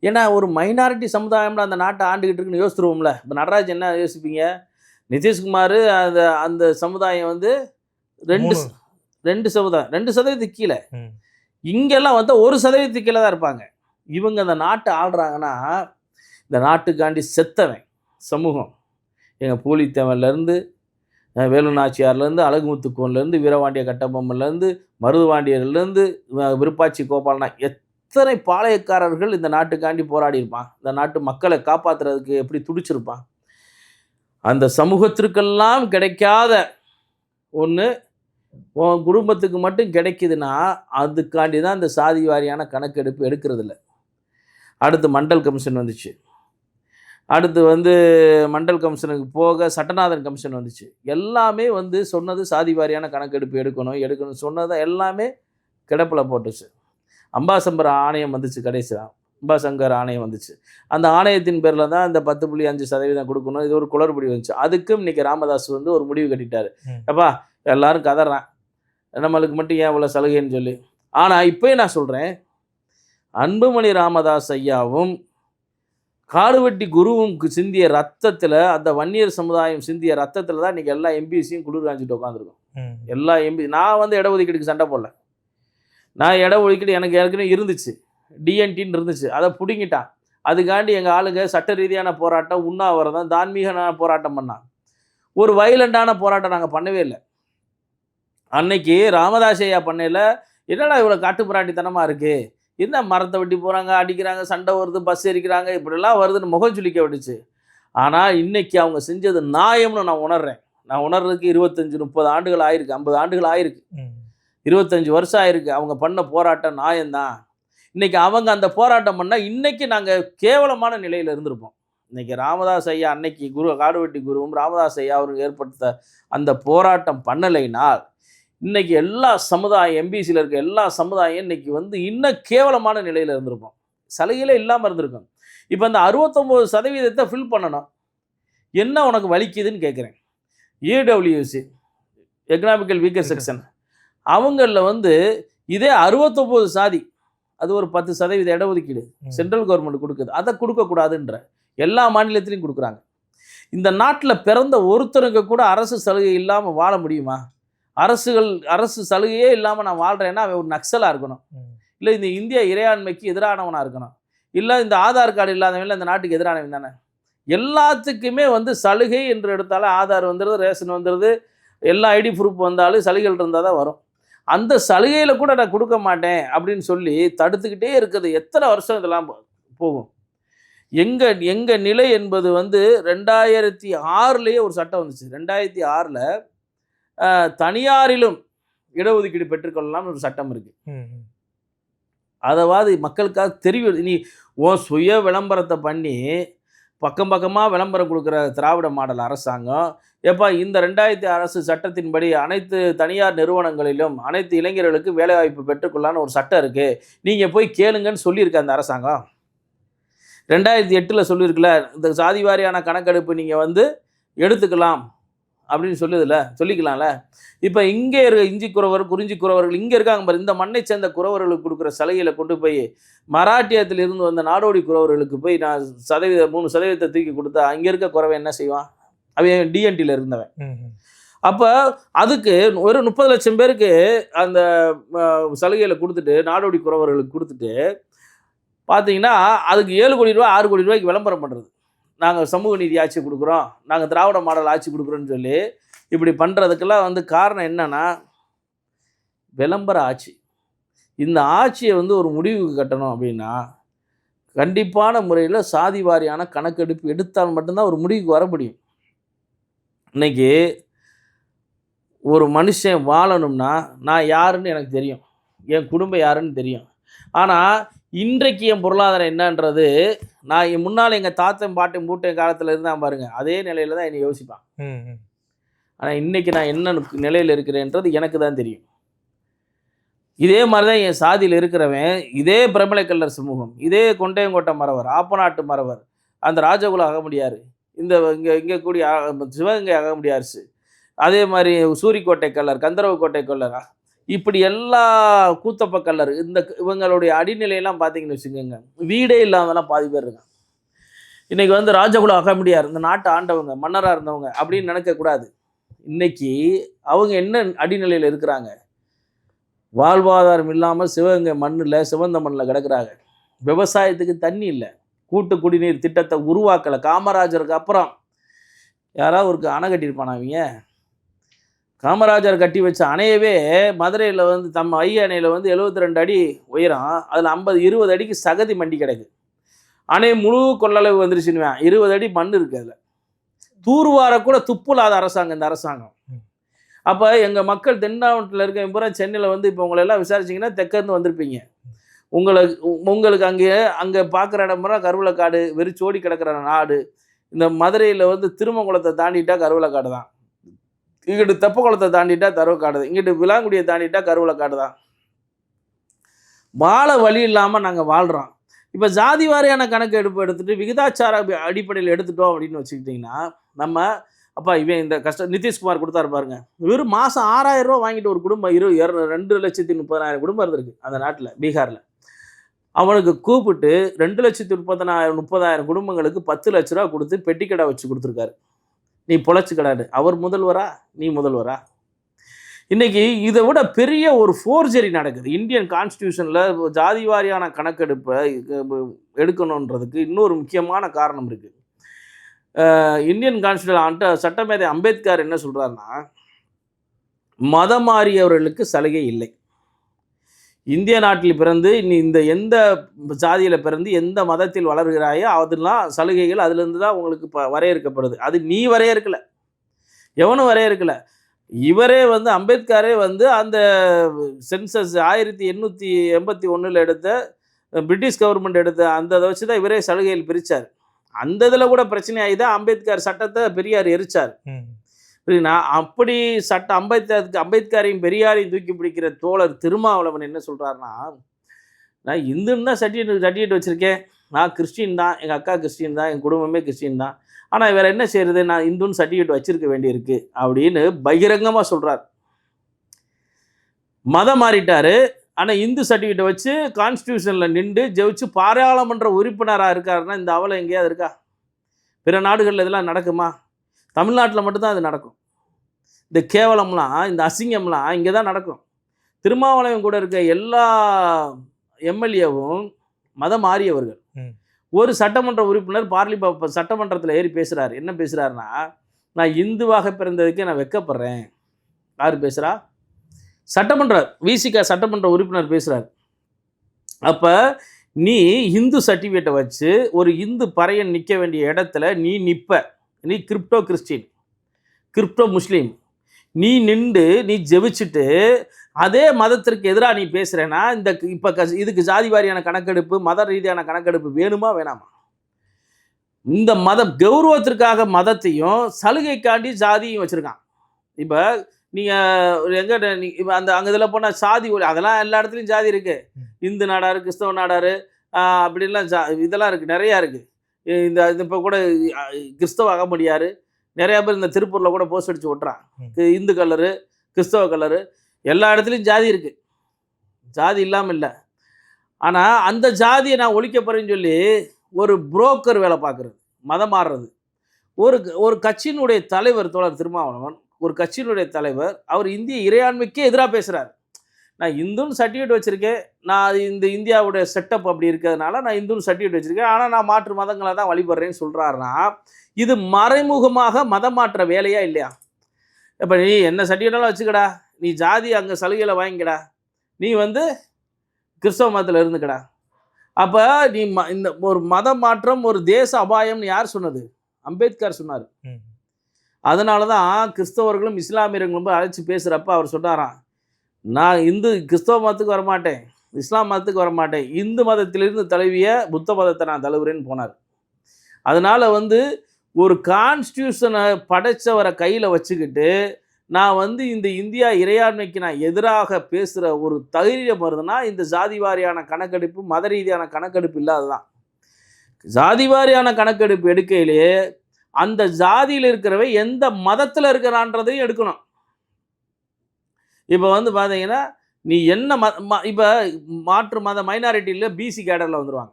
ஏன்னா ஒரு மைனாரிட்டி சமுதாயம்ல அந்த நாட்டை ஆண்டுகிட்டு இருக்குன்னு யோசித்துருவோம்ல. இப்போ நடராஜ் என்ன யோசிப்பீங்க? நிதிஷ்குமார் அந்த சமுதாயம் 2% கீழே, இங்கெல்லாம் 1% கீழே தான் இருப்பாங்க. இவங்க அந்த நாட்டை ஆள்றாங்கன்னா இந்த நாட்டுக்காண்டி செத்தவன் சமூகம். எங்கள் பூலித்தேவன்லேருந்து வேலுநாச்சியார்லேருந்து அழகுமுத்துக்கோன்லேருந்து வீரபாண்டிய கட்டபொம்மன்லேருந்து மருதுபாண்டியர்லேருந்து விருப்பாச்சி கோபாலனா எத்தனை பாளையக்காரர்கள் இந்த நாட்டுக்காண்டி போராடி இருப்பான், இந்த நாட்டு மக்களை காப்பாற்றுறதுக்கு எப்படி துடிச்சிருப்பான். அந்த சமூகத்திற்கெல்லாம் கிடைக்காத ஒன்று உன் குடும்பத்துக்கு மட்டும் கிடைக்குதுன்னா அதுக்காண்டி தான் இந்த சாதி வாரியான கணக்கெடுப்பு எடுக்கிறதில்ல. அடுத்து மண்டல் கமிஷன் வந்துச்சு, அடுத்து மண்டல் கமிஷனுக்கு போக சட்டநாதன் கமிஷன் வந்துச்சு. எல்லாமே சொன்னது சாதி வாரியான கணக்கெடுப்பு எடுக்கணும் சொன்னதை எல்லாமே கிடப்பில் போட்டுச்சு. அம்பாசம்பர் ஆணையம் வந்துச்சு, கடைசியாக அம்பாசங்கர் ஆணையம் வந்துச்சு. அந்த ஆணையத்தின் பேரில் தான் இந்த 10.5% கொடுக்கணும், இது ஒரு குளறுபடி வந்துச்சு. அதுக்கும் இன்றைக்கி ராமதாஸ் ஒரு முடிவு கட்டிட்டார். அப்பா எல்லாரும் கதறான், நம்மளுக்கு மட்டும் ஏன் இவ்வளோ சலுகைன்னு சொல்லி. ஆனால் இப்போயே நான் சொல்கிறேன், அன்புமணி ராமதாஸ் ஐயாவும் காடுவெட்டி குருவும் சிந்திய ரத்தத்தில், அந்த வன்னியர் சமுதாயம் சிந்திய ரத்தத்தில் தான் இன்றைக்கி எல்லா எம்பிசியும் குளிர் காஞ்சிட்டு உட்காந்துருக்கோம். எல்லா எம்பி நான் இடஒதுக்கீடுக்கு சண்டை போடல. நான் இடஒதுக்கீடு எனக்கு ஏற்கனவே இருந்துச்சு, டிஎன்டின்னு இருந்துச்சு, அதை பிடுங்கிட்டான். அதுக்காண்டி எங்கள் ஆளுங்க சட்ட ரீதியான போராட்டம், உண்ணாவிரதம், தார்மீகமான போராட்டம் பண்ணான். ஒரு வைலண்டான போராட்டம் நாங்கள் பண்ணவே இல்லை. அன்னைக்கு ராமதாஸ் ஐயா பண்ணையில் என்னடா இவ்வளோ காட்டுப்பிராட்டித்தனமாக இருக்குது, என்ன மரத்தை வெட்டி போகிறாங்க, அடிக்கிறாங்க, சண்டை வருது, பஸ் எரிக்கிறாங்க, இப்படிலாம் வருதுன்னு முகம் சுளிக்க விட்டுச்சு. ஆனால் இன்றைக்கி அவங்க செஞ்சது நியாயம்னு நான் உணர்றேன். நான் உணர்றதுக்கு 25-30 ஆண்டுகள் ஆயிருக்கு, 50 ஆண்டுகள் ஆயிருக்கு, 25 வருஷம் ஆயிருக்கு. அவங்க பண்ண போராட்டம் நியாயம்தான். இன்றைக்கி அவங்க அந்த போராட்டம் பண்ணால் இன்றைக்கி நாங்கள் கேவலமான நிலையில் இருந்திருப்போம். இன்னைக்கு ராமதாஸ் ஐயா அன்னைக்கு காடுவெட்டி குருவும் ராமதாஸ் ஐயா அவருக்கு ஏற்படுத்த அந்த போராட்டம் பண்ணலைனால் இன்னைக்கு எல்லா சமுதாயம் எம்பிசியில் இருக்க எல்லா சமுதாயம் இன்னைக்கு வந்து இன்னும் கேவலமான நிலையில் இருந்திருக்கும், சலுகையிலே இல்லாமல் இருந்திருக்கும். இப்போ இந்த 69% ஃபில் பண்ணணும், என்ன உனக்கு வலிக்குதுன்னு கேட்குறேன். இடபிள்யூசி எக்கனாமிக்கல் வீக்கர் செக்ஷன் அவங்களில் வந்து இதே 69 சாதி, அது ஒரு 10% இடஒதுக்கீடு சென்ட்ரல் கவர்மெண்ட் கொடுக்குது, அதை கொடுக்கக்கூடாதுன்ற எல்லா மாநிலத்திலையும் கொடுக்குறாங்க. இந்த நாட்டில் பிறந்த ஒருத்தருக்கு கூட அரசு சலுகை இல்லாமல் வாழ முடியுமா? அரசு சலுகையே இல்லாமல் நான் வாழ்கிறேன்னா அவன் ஒரு நக்சலாக இருக்கணும், இல்லை இந்த இந்திய இறையாண்மைக்கு எதிரானவனாக இருக்கணும், இல்லை இந்த ஆதார் கார்டு இல்லாதவன் இந்த நாட்டுக்கு எதிரானவன் தானே. எல்லாத்துக்குமே வந்து சலுகை என்று எடுத்தாலும் ஆதார் வந்துடுது, ரேஷன் வந்துடுது, எல்லா ஐடி ப்ரூஃப் வந்தாலும் சலுகைகள் இருந்தால் தான் வரும். அந்த சலுகையில் கூட நான் கொடுக்க மாட்டேன் அப்படின்னு சொல்லி தடுத்துக்கிட்டே இருக்குது. எத்தனை வருஷம் இதெல்லாம் போகும்? எங்கள் நிலை என்பது வந்து 2006 ஒரு சட்டம் வந்துச்சு. 2006 தனியாரிலும் இடஒதுக்கீடு பெற்றுக்கொள்ளலாம்னு ஒரு சட்டம் இருக்குது. அதாவது மக்களுக்காக தெரியும். நீ உன் சுய விளம்பரத்தை பண்ணி பக்கம் பக்கமாக விளம்பரம் கொடுக்குற திராவிட மாடல் அரசாங்கம் எப்போ இந்த 2006 அரசு சட்டத்தின்படி அனைத்து தனியார் நிறுவனங்களிலும் அனைத்து இளைஞர்களுக்கு வேலைவாய்ப்பு பெற்றுக்கொள்ளான்னு ஒரு சட்டம் இருக்குது, நீங்கள் போய் கேளுங்கன்னு சொல்லியிருக்க அந்த அரசாங்கம். 2008 சொல்லியிருக்குல்ல, இந்த சாதி வாரியான கணக்கெடுப்பு நீங்கள் வந்து எடுத்துக்கலாம் அப்படின்னு சொல்லிக்கலாம்ல. இப்போ இங்கே இருக்க இஞ்சி குறவர் குறிஞ்சி குறவர்கள் இங்கே இருக்காங்க பாரு, இந்த மண்ணை சேர்ந்த குறவர்களுக்கு கொடுக்குற சலுகையில் கொண்டு போய் மராட்டியத்தில் இருந்து வந்த நாடோடி குறவர்களுக்கு போய் நான் 3% தூக்கி கொடுத்தா அங்கே இருக்க குறவை என்ன செய்வான்? அவன் டிஎன்டியில் இருந்தவன். அப்போ அதுக்கு ஒரு 30 லட்சம் பேருக்கு அந்த சலுகையில் கொடுத்துட்டு நாடோடி குறவர்களுக்கு கொடுத்துட்டு பார்த்தீங்கன்னா அதுக்கு 7 கோடி ரூபா 6 கோடி ரூபாய்க்கு விளம்பரம் பண்ணுறது. நாங்கள் சமூக நீதி ஆட்சி கொடுக்குறோம், நாங்கள் திராவிட மாடல் ஆட்சி கொடுக்குறோன்னு சொல்லி இப்படி பண்ணுறதுக்கெல்லாம் வந்து காரணம் என்னன்னா விளம்பர ஆட்சி. இந்த ஆட்சியை வந்து ஒரு முடிவுக்கு கட்டணும் அப்படின்னா கண்டிப்பான முறையில் சாதி வாரியான கணக்கெடுப்பு எடுத்தால் மட்டும்தான் ஒரு முடிவுக்கு வர முடியும். இன்னைக்கு ஒரு மனுஷன் வாழணும்னா நான் யாருன்னு எனக்கு தெரியும், என் குடும்பம் யாருன்னு தெரியும். ஆனால் இன்றைக்கு என் பொருளாதாரம் என்னன்றது நான் முன்னால் எங்கள் தாத்தன் பாட்டன் மூட்டைன் காலத்தில் இருந்தால் பாருங்க, அதே நிலையில் தான் என்னை யோசிப்பான். ஆனால் இன்றைக்கி நான் என்ன நிலையில் இருக்கிறேன்றது எனக்கு தான் தெரியும். இதே மாதிரி தான் என் சாதியில் இருக்கிறவன், இதே பிரமலைக்கல்லர் சமூகம், இதே கொண்டையங்கோட்டை மறவர், ஆப்பநாட்டு மறவர், அந்த ராஜகுல அகமுடியார், இந்த இங்கே கூடிய சிவகங்கை அகமுடியார்ஸு, அதே மாதிரி சூரிக்கோட்டை கல்லர், கந்தரவு கோட்டை கல்லர், இப்படி எல்லா கூத்தப்ப கல்லர், இவங்களுடைய அடிநிலையெல்லாம் பார்த்தீங்கன்னு வச்சுக்கோங்க, வீடே இல்லாமலாம் பாதி பேர் இருக்காங்க. இன்றைக்கி வந்து ராஜகுல அகமுடியார் இந்த நாட்டை ஆண்டவங்க, மன்னராக இருந்தவங்க அப்படின்னு நினைக்கக்கூடாது. இன்னைக்கு அவங்க என்ன அடிநிலையில் இருக்கிறாங்க? வாழ்வாதாரம் இல்லாமல் சிவகங்கை மண்ணில் சிவந்த மண்ணில் கிடக்கிறாங்க. விவசாயத்துக்கு தண்ணி இல்லை, கூட்டு குடிநீர் திட்டத்தை உருவாக்கலை. காமராஜருக்கு அப்புறம் யாராவது ஒரு அணை கட்டியிருப்பானா? அவங்க காமராஜர் கட்டி வச்ச அணையவே மதுரையில் வந்து ஐய அணையில் வந்து 72 அடி உயரம், அதில் 20 அடிக்கு சகதி மண்டி கிடக்கு. அணை முழு கொள்ளளவு வந்துருச்சுன்னுவேன், 20 அடி மண் இருக்குது. அதில் தூர்வார கூட துப்புலாத அரசாங்கம் இந்த அரசாங்கம். அப்போ எங்கள் மக்கள் தென் மாவட்டத்தில் இருக்க பூரா சென்னையில் வந்து இப்போ உங்களெல்லாம் விசாரிச்சிங்கன்னா தெற்கேருந்து வந்திருப்பீங்க. உங்களுக்கு அங்கே பார்க்குற இடம் பூரா கருவலக்காடு, வெறிச்சோடி கிடக்கிற நாடு. இந்த மதுரையில் வந்து திருமங்குளத்தை தாண்டிட்டா கருவலக்காடு தான், இங்கிட்டு தெப்பக்குளத்தை தாண்டிட்டா தருவக்காடு தான், இங்கிட்டு விலாங்குடியை தாண்டிட்டா கருவலக்காடு தான். வாழ வழி இல்லாமல் நாங்கள் வாழ்கிறோம். இப்போ ஜாதி வாரியான கணக்கு எடுத்துகிட்டு விகிதாச்சார அடிப்படையில் எடுத்துட்டோம் அப்படின்னு வச்சுக்கிட்டிங்கன்னா நம்ம அப்பா இவன் இந்த நிதிஷ்குமார் கொடுத்தாரு பாருங்க, வெறும் மாதம் 6000 ரூபா வாங்கிட்டு ஒரு குடும்பம் 2,30,000 குடும்பம் இருந்திருக்கு அந்த நாட்டில், பீகாரில். அவனுக்கு கூப்பிட்டு 2,30,000 குடும்பங்களுக்கு 10 லட்ச ரூபா கொடுத்து பெட்டிக்கடை வச்சு கொடுத்துருக்காரு. நீ பொழைச்சிக்கடாது. அவர் முதல்வரா? நீ முதல்வரா? இன்றைக்கி இதை விட பெரிய ஒரு ஃபோர்ஜரி நடக்குது. இந்தியன் கான்ஸ்டியூஷனில் ஜாதி வாரியான கணக்கெடுப்பை எடுக்கணுன்றதுக்கு இன்னொரு முக்கியமான காரணம் இருக்குது. இந்தியன் கான்ஸ்டியூஷன் சட்டமேதை அம்பேத்கர் என்ன சொல்கிறாருன்னா, மதம் மாறியவர்களுக்கு சலுகை இல்லை. இந்திய நாட்டில் பிறந்து நீ எந்த ஜாதியில் பிறந்து எந்த மதத்தில் வளர்கிறாயோ அதெல்லாம் சலுகைகள் அதுலேருந்து தான் உங்களுக்கு வரையறுக்கப்படுது. அது நீ வரையறுக்கலை, எவனும் வரையறுக்கலை. இவரே வந்து அம்பேத்கரே வந்து அந்த சென்சஸ் 1881 எடுத்த பிரிட்டிஷ் கவர்மெண்ட் எடுத்த அந்த இதை வச்சு தான் இவரே சலுகைகள் பிரித்தார். அந்த இதில் கூட பிரச்சனை ஆகிதான் அம்பேத்கர் சட்டத்தை பெரியார் எரிச்சார். புரியுதுண்ணா? அப்படி அம்பேத்கரையும் பெரியாரையும் தூக்கி பிடிக்கிற தோழர் திருமாவளவன் என்ன சொல்கிறாருன்னா, நான் இந்துன்னு தான் சர்டிஃபிகேட் வச்சுருக்கேன், நான் கிறிஸ்டின் தான், எங்கள் அக்கா கிறிஸ்டின் தான், என் குடும்பமே கிறிஸ்டின் தான், ஆனால் வேறு என்ன செய்கிறது, நான் இந்துன்னு சர்டிஃபிகேட் வச்சுருக்க வேண்டியிருக்கு அப்படின்னு பகிரங்கமாக சொல்கிறார். மதம் மாறிட்டார், ஆனால் இந்து சர்டிஃபிகேட்டை வச்சு கான்ஸ்டியூஷனில் நின்று ஜெயிச்சு பாராளுமன்ற உறுப்பினராக இருக்காருன்னா இந்த அவலம் எங்கேயாவது இருக்கா? பிற நாடுகளில் இதெல்லாம் நடக்குமா? தமிழ்நாட்டில் மட்டும்தான் அது நடக்கும். இந்த கேவலம்லாம், இந்த அசிங்கம்லாம் இங்கே தான் நடக்கும். திருமாவளவன் கூட இருக்க எல்லா எம்எல்ஏவும் மதம் மாறியவர்கள். ஒரு சட்டமன்ற உறுப்பினர் சட்டமன்றத்தில் ஏறி பேசுகிறார். என்ன பேசுகிறாருன்னா, நான் இந்துவாக பிறந்ததுக்கு நான் வெட்கப்படுறேன். யார் பேசுகிறா? விசிக சட்டமன்ற உறுப்பினர் பேசுகிறார். அப்போ நீ இந்து சர்டிஃபிகேட்டை வச்சு ஒரு இந்து பறையன் நிற்க வேண்டிய இடத்துல நீ நிற்ப. நீ கிரிப்டோ கிறிஸ்டின், கிரிப்டோ முஸ்லீம், நீ நின்று நீ ஜெபிச்சுட்டு அதே மதத்திற்கு எதிராக நீ பேசுகிறேன்னா இப்போ இதுக்கு ஜாதி வாரியான கணக்கெடுப்பு, மத ரீதியான கணக்கெடுப்பு வேணுமா வேணாமா? இந்த கௌரவத்திற்காக மதத்தையும் சலுகைக்காண்டி ஜாதியும் வச்சுருக்கான். இப்போ நீங்கள் இப்போ அங்கே இதில் போனால் சாதி அதெல்லாம் எல்லா இடத்துலையும் ஜாதி இருக்குது. இந்து நாடாரு, கிறிஸ்தவ நாடாரு, அப்படின்லாம் இதெல்லாம் இருக்குது, நிறையா இருக்குது. இப்போ கூட கிறிஸ்தவ அகமுடியார் நிறையா பேர் இந்த திருப்பூரில் கூட போஸ்ட் அடித்து ஓட்டுறான். இந்து கலரு, கிறிஸ்தவ கலரு, எல்லா இடத்துலையும் ஜாதி இருக்குது, ஜாதி இல்லாமல் இல்லை. ஆனால் அந்த ஜாதியை நான் ஒழிக்க போகிறேன்னு சொல்லி ஒரு புரோக்கர் வேலை பார்க்குறது, மதம் மாறுறது. ஒரு கட்சியினுடைய தலைவர் தோழர் திருமாவளவன், ஒரு கட்சியினுடைய தலைவர், அவர் இந்திய இறையாண்மைக்கே எதிராக பேசுகிறார். நான் இந்துன்னு சர்டிஃபிகேட் வச்சுருக்கேன், நான் இந்த இந்தியாவுடைய செட்டப் அப்படி இருக்கிறதுனால நான் இந்துன்னு சர்டிஃபிகேட் வச்சுருக்கேன், ஆனால் நான் மாற்று மதங்களை தான் வழிபடுறேன்னு சொல்கிறாருன்னா இது மறைமுகமாக மதம் மாற்ற வேலையா இல்லையா? இப்போ நீ என்ன சர்டிஃபிகேட்டாலும் வச்சுக்கடா, நீ ஜாதி அங்கே சலுகையில் வாங்கிக்கடா, நீ கிறிஸ்தவ மதத்தில் இருந்துக்கடா. அப்போ நீ இந்த ஒரு மத மாற்றம் ஒரு தேச அபாயம்னு யார் சொன்னது? அம்பேத்கர் சொன்னார். அதனால தான் கிறிஸ்தவர்களும் இஸ்லாமியர்களும் அழைச்சி பேசுகிறப்ப அவர் சொன்னாராம், நான் கிறிஸ்தவ மதத்துக்கு வரமாட்டேன், இஸ்லாம் மதத்துக்கு வரமாட்டேன், இந்து மதத்திலிருந்து தழுவிய புத்த மதத்தை நான் தழுவுறேன்னு போனார். அதனால் ஒரு கான்ஸ்டியூஷனை படைச்சவரை கையில் வச்சுக்கிட்டு நான் இந்த இந்தியா இறையாண்மைக்கு நான் எதிராக பேசுகிற ஒரு தைரியம் வருதுன்னா இந்த ஜாதி வாரியான கணக்கெடுப்பு, மத ரீதியான கணக்கெடுப்பு இல்லாததான். ஜாதி வாரியான கணக்கெடுப்பு எடுக்கையிலே அந்த ஜாதியில் இருக்கிறவை எந்த மதத்தில் இருக்கிறான்றதையும் எடுக்கணும். இப்போ பார்த்தீங்கன்னா நீ என்ன இப்போ மாற்று மத மைனாரிட்டியில் பிசி கேடரில் வந்துடுவாங்க.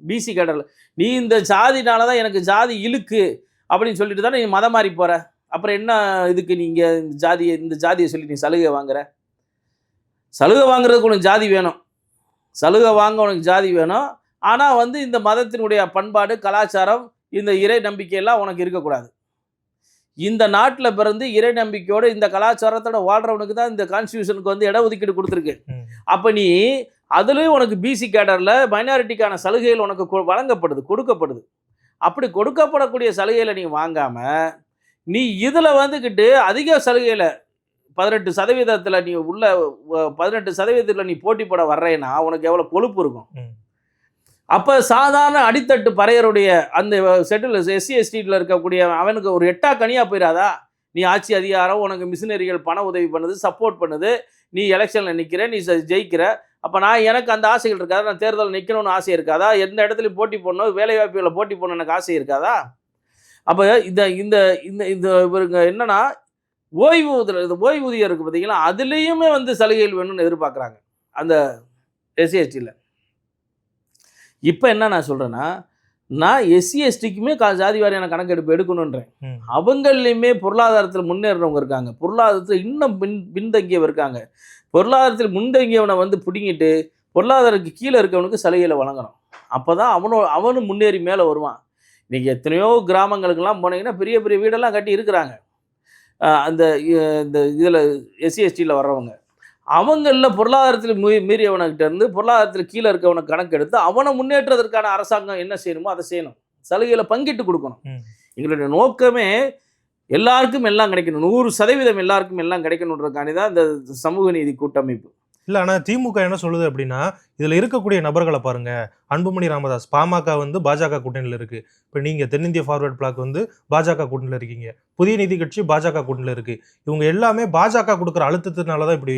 பிசி கேடரில் நீ இந்த ஜாதினால தான் எனக்கு ஜாதி இழுக்கு அப்படின்னு சொல்லிட்டு தானே நீ மதம் மாறி போகிற. அப்புறம் என்ன இதுக்கு நீங்கள் இந்த ஜாதியை சொல்லி நீ சலுகை வாங்குற? சலுகை வாங்குறதுக்கு உனக்கு ஜாதி வேணும், சலுகை வாங்க உனக்கு ஜாதி வேணும். ஆனால் இந்த மதத்தினுடைய பண்பாடு, கலாச்சாரம், இந்த இறை நம்பிக்கையெல்லாம் உனக்கு இருக்கக்கூடாது. இந்த நாட்டில் பிறந்து இறை நம்பிக்கையோடு இந்த கலாச்சாரத்தோட வாழ்கிறவனுக்கு தான் இந்த கான்ஸ்டியூஷனுக்கு இடஒதுக்கீடு கொடுத்துருக்கு. அப்போ நீ அதுலேயும் உனக்கு பிசி கேடரில் மைனாரிட்டிக்கான சலுகைகள் உனக்கு கொடுக்கப்படுது. அப்படி கொடுக்கப்படக்கூடிய சலுகைகளை நீ வாங்காமல் நீ இதில் அதிக சலுகையில் 18% நீ உள்ள 18% நீ போட்டி போட வர்றேன்னா உனக்கு எவ்வளோ கொழுப்பு இருக்கும். அப்போ சாதாரண அடித்தட்டு பறையருடைய அந்த செட்டில் எஸ்சி எஸ்டியில் இருக்கக்கூடிய அவனுக்கு ஒரு எட்டா கனியாக போயிடாதா? நீ ஆட்சி அதிகாரம், உனக்கு மிஷினரிகள் பண உதவி பண்ணுது, சப்போர்ட் பண்ணுது, நீ எலெக்ஷனில் நிற்கிற, நீ ஜெயிக்கிற. அப்போ எனக்கு அந்த ஆசைகள் இருக்காதா? நான் தேர்தலில் நிற்கணும்னு ஆசை இருக்காதா? எந்த இடத்துலையும் போட்டி போடணும், வேலைவாய்ப்புகளை போட்டி போடணும் எனக்கு ஆசை இருக்காதா? அப்போ இந்த இவருங்க என்னன்னா ஓய்வூதியம் இருக்குது பார்த்தீங்களா, அதுலேயுமே சலுகைகள் வேணும்னு எதிர்பார்க்குறாங்க அந்த எஸ்சி எஸ்டியில். இப்போ என்ன நான் சொல்கிறேன்னா, நான் எஸ்சி எஸ்டிக்குமே ஜாதி வாரியான கணக்கெடுப்பு எடுக்கணுன்றேன். அவங்களையுமே பொருளாதாரத்தில் முன்னேறவங்க இருக்காங்க, பொருளாதாரத்தில் இன்னும் பின்தங்கியவங்க இருக்காங்க. பொருளாதாரத்தில் முன்தங்கியவனை பிடிங்கிட்டு பொருளாதாரத்துக்கு கீழே இருக்கவனுக்கு சலுகையில் வழங்கணும். அப்போ தான் அவனும் முன்னேறி மேலே வருவான். இன்றைக்கி எத்தனையோ கிராமங்களுக்கெல்லாம் போனீங்கன்னா பெரிய பெரிய வீடெல்லாம் கட்டி இருக்கிறாங்க. அந்த இதில் எஸ்சி எஸ்டியில் வர்றவங்க அவங்களில் பொருளாதாரத்தில் மீறியவனுக்கிட்ட இருந்து பொருளாதாரத்தில் கீழே இருக்கவனை கணக்கெடுத்து அவனை முன்னேற்றதற்கான அரசாங்கம் என்ன செய்யணுமோ அதை செய்யணும். சலுகைகளை பங்கிட்டு கொடுக்கணும். எங்களுடைய நோக்கமே எல்லாருக்கும் எல்லாம் கிடைக்கணும், 100% எல்லாருக்கும் எல்லாம் கிடைக்கணுன்றதுக்காண்டி தான் இந்த சமூக நீதி கூட்டமைப்பு. இல்ல ஆனா திமுக என்ன சொல்லுது அப்படின்னா, இதுல இருக்கக்கூடிய நபர்களை பாருங்க. அன்புமணி ராமதாஸ் பாமக வந்து பாஜக கூட்டணியில இருக்கு. இப்ப நீங்க தென்னிந்திய ஃபார்வர்ட் பிளாக் வந்து பாஜக கூட்டணியில இருக்கீங்க. புதிய நீதி கட்சி பாஜக கூட்டணியில இருக்கு. இவங்க எல்லாமே பாஜக கொடுக்குற அழுத்தத்தினாலதான் இப்படி